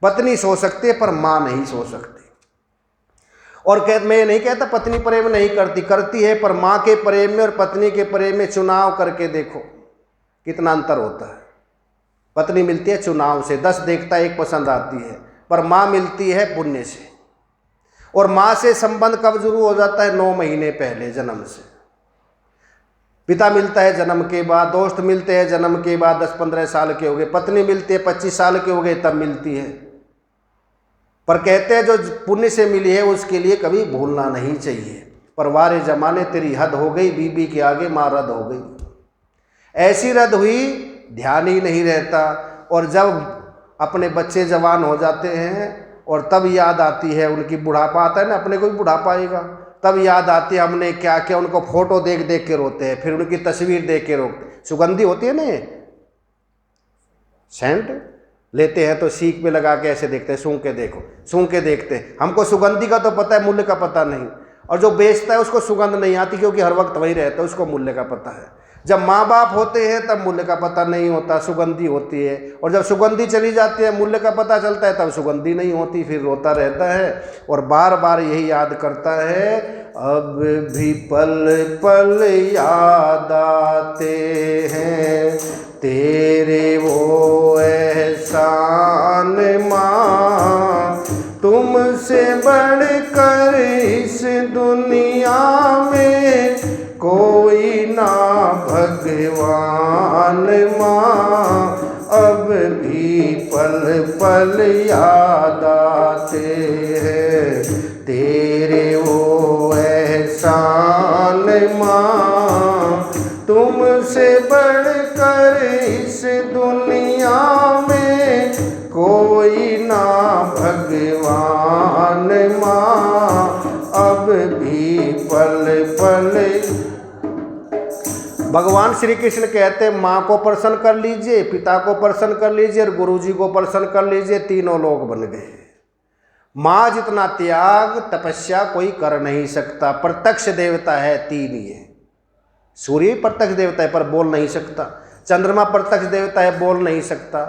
पत्नी सो सकती है पर माँ नहीं सो सकती। और मैं नहीं कहता पत्नी प्रेम नहीं करती, करती है, पर माँ के प्रेम में और पत्नी के प्रेम में चुनाव करके देखो कितना अंतर होता है। पत्नी मिलती है चुनाव से, 10 देखता एक पसंद आती है, पर माँ मिलती है पुण्य से। और माँ से संबंध कब शुरू हो जाता है? 9 महीने पहले, जन्म से। पिता मिलता है जन्म के बाद, दोस्त मिलते हैं जन्म के बाद, 10-15 साल के हो गए, पत्नी मिलती है 25 साल के हो गए तब मिलती है। पर कहते हैं जो पुण्य से मिली है उसके लिए कभी भूलना नहीं चाहिए। पर वारे जमाने तेरी हद हो गई, बीबी के आगे माँ रद्द हो गई। ऐसी रद्द हुई ध्यान ही नहीं रहता। और जब अपने बच्चे जवान हो जाते हैं और तब याद आती है, उनकी बुढ़ापा आता है ना, अपने को भी बुढ़ापा आएगा, तब याद आती है हमने क्या क्या। उनको फोटो देख देख के रोते हैं, फिर उनकी तस्वीर देख के रोते। सुगंधी होती है ना, सेंट लेते हैं तो सीख पे लगा के ऐसे देखते हैं, सूंघ के देखो, सूंघ के देखते हैं। हमको सुगंधी का तो पता है, मूल्य का पता नहीं। और जो बेचता है उसको सुगंध नहीं आती क्योंकि हर वक्त वही रहता है, उसको मूल्य का पता है। जब माँ बाप होते हैं तब मूल्य का पता नहीं होता, सुगंधी होती है। और जब सुगंधी चली जाती है, मूल्य का पता चलता है, तब सुगंधी नहीं होती, फिर रोता रहता है और बार बार यही याद करता है, अब भी पल पल याद आते हैं तेरे वो एहसान माँ, तुमसे बढ़कर इस दुनिया में कोई ना भगवान माँ, अब भी पल पल याद आते हैं तेरे वो एहसान माँ, तुमसे बढ़कर इस दुनिया में कोई ना भगवान माँ, अब भी पल पल। भगवान श्री कृष्ण कहते हैं माँ को प्रसन्न कर लीजिए, पिता को प्रसन्न कर लीजिए और गुरु जी को प्रसन्न कर लीजिए, तीनों लोग बन गए। माँ जितना त्याग तपस्या कोई कर नहीं सकता। प्रत्यक्ष देवता है 3 ये। सूर्य प्रत्यक्ष देवता है पर बोल नहीं सकता, चंद्रमा प्रत्यक्ष देवता है बोल नहीं सकता,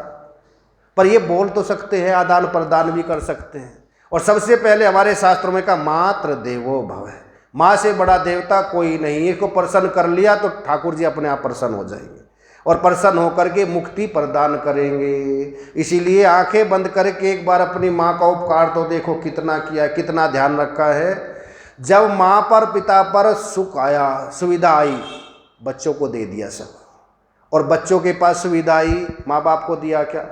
पर ये बोल तो सकते हैं, आदान प्रदान भी कर सकते हैं। और सबसे पहले हमारे शास्त्रों में का मात्र देवो भव है, माँ से बड़ा देवता कोई नहीं। इसको प्रसन्न कर लिया तो ठाकुर जी अपने आप प्रसन्न हो जाएंगे और प्रसन्न होकर के मुक्ति प्रदान करेंगे। इसीलिए आंखें बंद करके एक बार अपनी माँ का उपकार तो देखो कितना किया, कितना ध्यान रखा है। जब माँ पर पिता पर सुख आया, सुविधा आई, बच्चों को दे दिया सब। और बच्चों के पास सुविधा आई, माँ बाप को दिया क्या?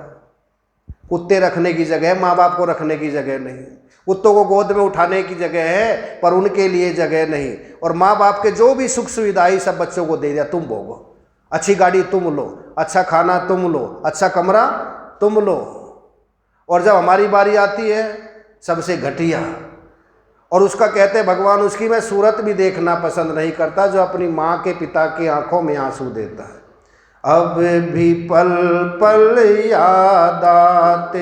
कुत्ते रखने की जगह, माँ बाप को रखने की जगह नहीं। कुत्तों को गोद में उठाने की जगह है पर उनके लिए जगह नहीं। और माँ बाप के जो भी सुख सुविधाएं सब बच्चों को दे दिया, तुम भोगो। अच्छी गाड़ी तुम लो, अच्छा खाना तुम लो, अच्छा कमरा तुम लो। और जब हमारी बारी आती है सबसे घटिया, और उसका कहते हैं भगवान उसकी मैं सूरत भी देखना पसंद नहीं करता, जो अपनी माँ के पिता की आंखों में आंसू देता है। अब भी पल पल याद आते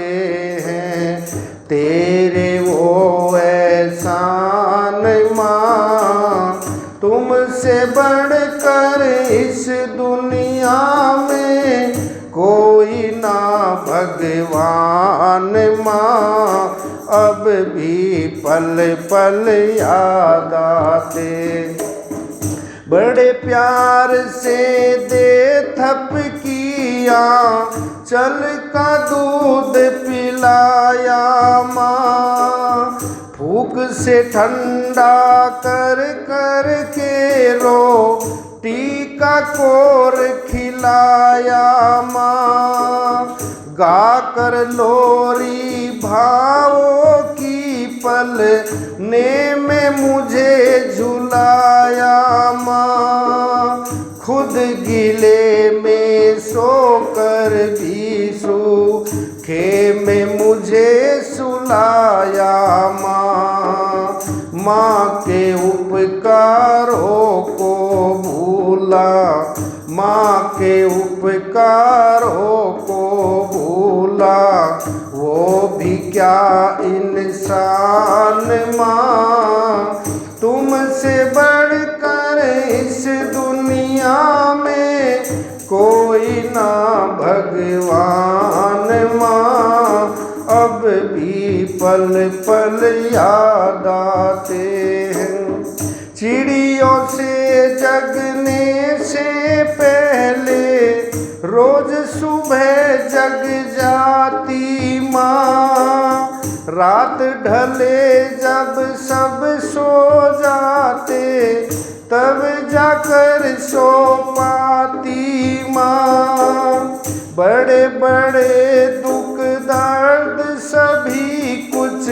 हैं तेरे वो एहसान माँ, तुमसे बढ़कर इस दुनिया में कोई ना भगवान माँ, अब भी पल पल याद आते। बड़े प्यार से दे थपकिया, चल का दूध पिलाया माँ, फूक से ठंडा कर कर के रोटी का कोर खिलाया माँ, गा कर लोरी भावों की पल ने में मुझे झुलाया माँ, खुद गिले में सोकर भी सूखे में मुझे सुलाया माँ, माँ के उपकारों को भूला, माँ के उपकारों को भूला, वो भी क्या इंसान माँ। तुमसे बढ़कर इस दुनिया में कोई ना भगवान माँ। अब भी पल पल याद आते हैं, चिड़ियों से जगने से पहले रोज सुबह जग जाती माँ। रात ढले जब सब सो जाते तब जाकर सो पाती माँ। बड़े बड़े दुख दर्द सभी कुछ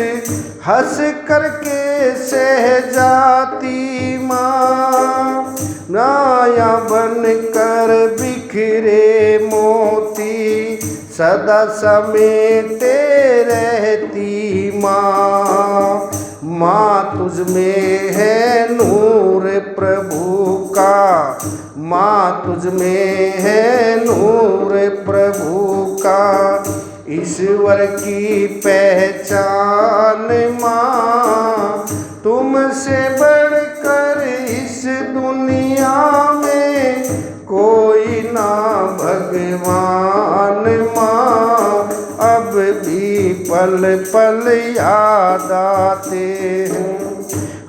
हंस करके सह जाती माँ। नाया बन कर बिखरे मोती सदा समेटे रहती माँ। माँ तुझ में है नूर प्रभु का, माँ तुझ में है नूर प्रभु का। ईश्वर की पहचान माँ, तुमसे बढ़कर इस दुनिया में कोई ना भगवान माँ। अब भी पल पल याद आते हैं,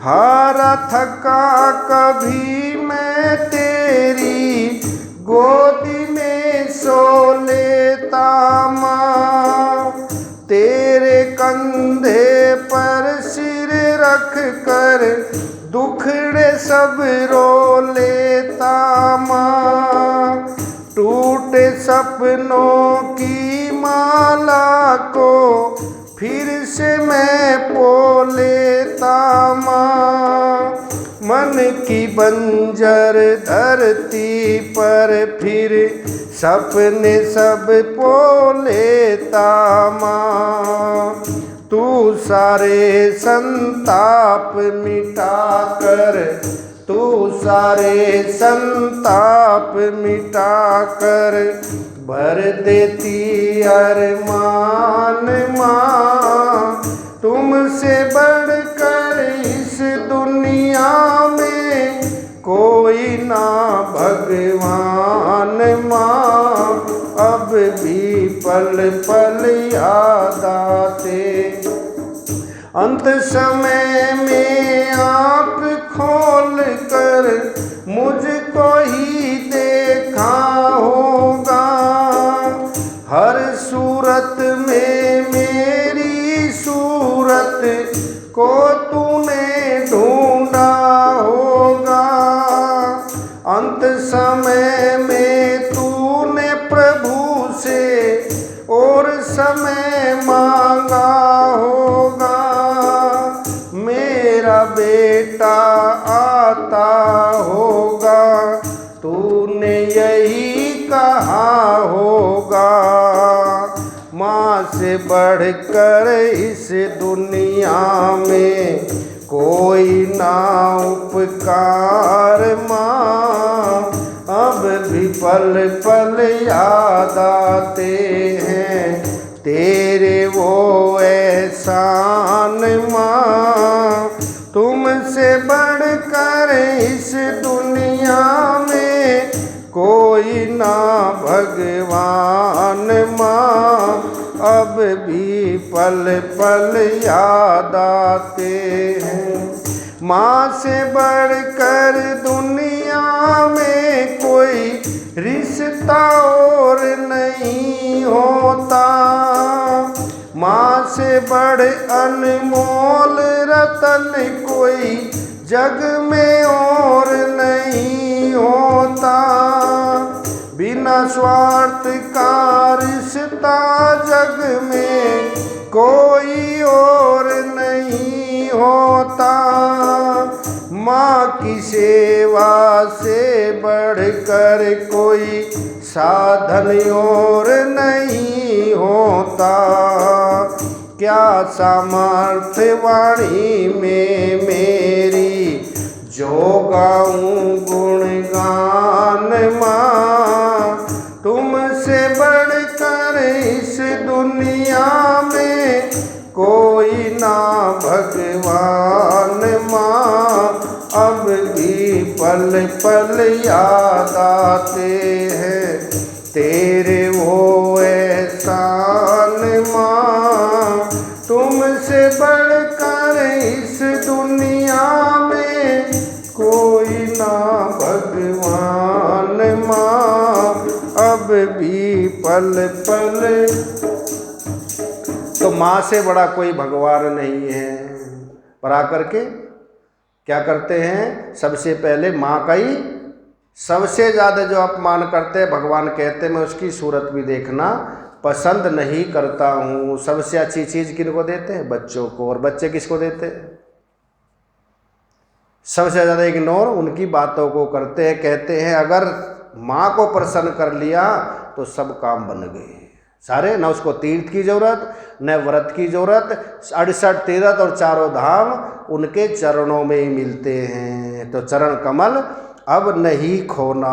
हारा थका कभी मैं तेरी गोदी में सो लेता माँ। तेरे कंधे पर सिर रख कर दुखड़े सब रो लेता माँ। टूटे सपनों की माला को फिर से मैं पो लेता माँ। मन की बंजर धरती पर फिर सपने सब पो लेता माँ। तू सारे संताप मिटा कर, तू सारे संताप मिटा कर भर देती अरमान माँ। तुमसे बढ़कर इस दुनिया में कोई ना भगवान माँ। अब भी पल पल याद आते, अंत समय में आँख खोल कर मुझको ही देखा होगा। हर सूरत में मेरी सूरत को तूने ढूंढा होगा। अंत समय में तूने प्रभु से और समय मांगा होगा। मेरा बेटा आता होगा, तूने यही कहा होगा। माँ से बढ़कर इस दुनिया में कोई ना उपकार माँ। अब भी पल पल याद आते हैं तेरे वो एहसान माँ। तुमसे बढ़कर इस दुनिया में कोई ना भगवान माँ। अब भी पल पल याद आते हैं, माँ से बढ़कर दुनिया में कोई रिश्ता और नहीं होता। माँ से बढ़ अनमोल रतन कोई जग में और नहीं होता। बिना स्वार्थ का रिश्ता जग में कोई और नहीं होता। माँ की सेवा से बढ़कर कोई साधन और नहीं होता। क्या सामर्थ्य वाणी में मेरी, जो गाऊं गुणगान माँ। तुमसे बढ़कर इस दुनिया में कोई ना भगवान माँ। अब भी पल पल याद आते हैं तेरे वो एहसान माँ। तुमसे बढ़कर इस दुनिया में कोई ना भगवान माँ। अब भी पल पल, तो माँ से बड़ा कोई भगवान नहीं है। पर आकर के क्या करते हैं, सबसे पहले माँ का ही सबसे ज़्यादा जो अपमान करते हैं। भगवान कहते मैं उसकी सूरत भी देखना पसंद नहीं करता हूँ। सबसे अच्छी चीज़ किनको देते हैं, बच्चों को। और बच्चे किसको देते हैं, सबसे ज़्यादा इग्नोर उनकी बातों को करते हैं। कहते हैं अगर माँ को प्रसन्न कर लिया तो सब काम बन गए सारे। न उसको तीर्थ की जरूरत, न व्रत की जरूरत। 68 तीर्थ और 4 धाम उनके चरणों में ही मिलते हैं। तो चरण कमल अब नहीं खोना,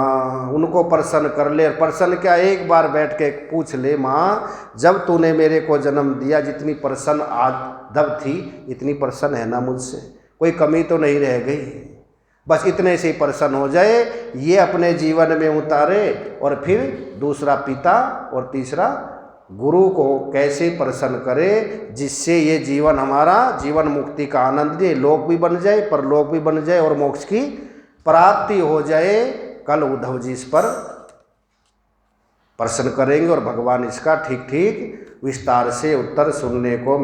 उनको प्रसन्न कर ले। प्रसन्न क्या, एक बार बैठ के पूछ ले माँ, जब तूने मेरे को जन्म दिया जितनी प्रसन्न आदब थी इतनी प्रसन्न है ना मुझसे, कोई कमी तो नहीं रह गई। बस इतने से ही प्रसन्न हो जाए, ये अपने जीवन में उतारे। और फिर दूसरा पिता और तीसरा गुरु को कैसे प्रसन्न करे, जिससे ये जीवन हमारा जीवन मुक्ति का आनंद दे, लोक भी बन जाए, परलोक भी बन जाए और मोक्ष की प्राप्ति हो जाए। कल उद्धव जी इस पर प्रश्न करेंगे और भगवान इसका ठीक ठीक विस्तार से उत्तर सुनने को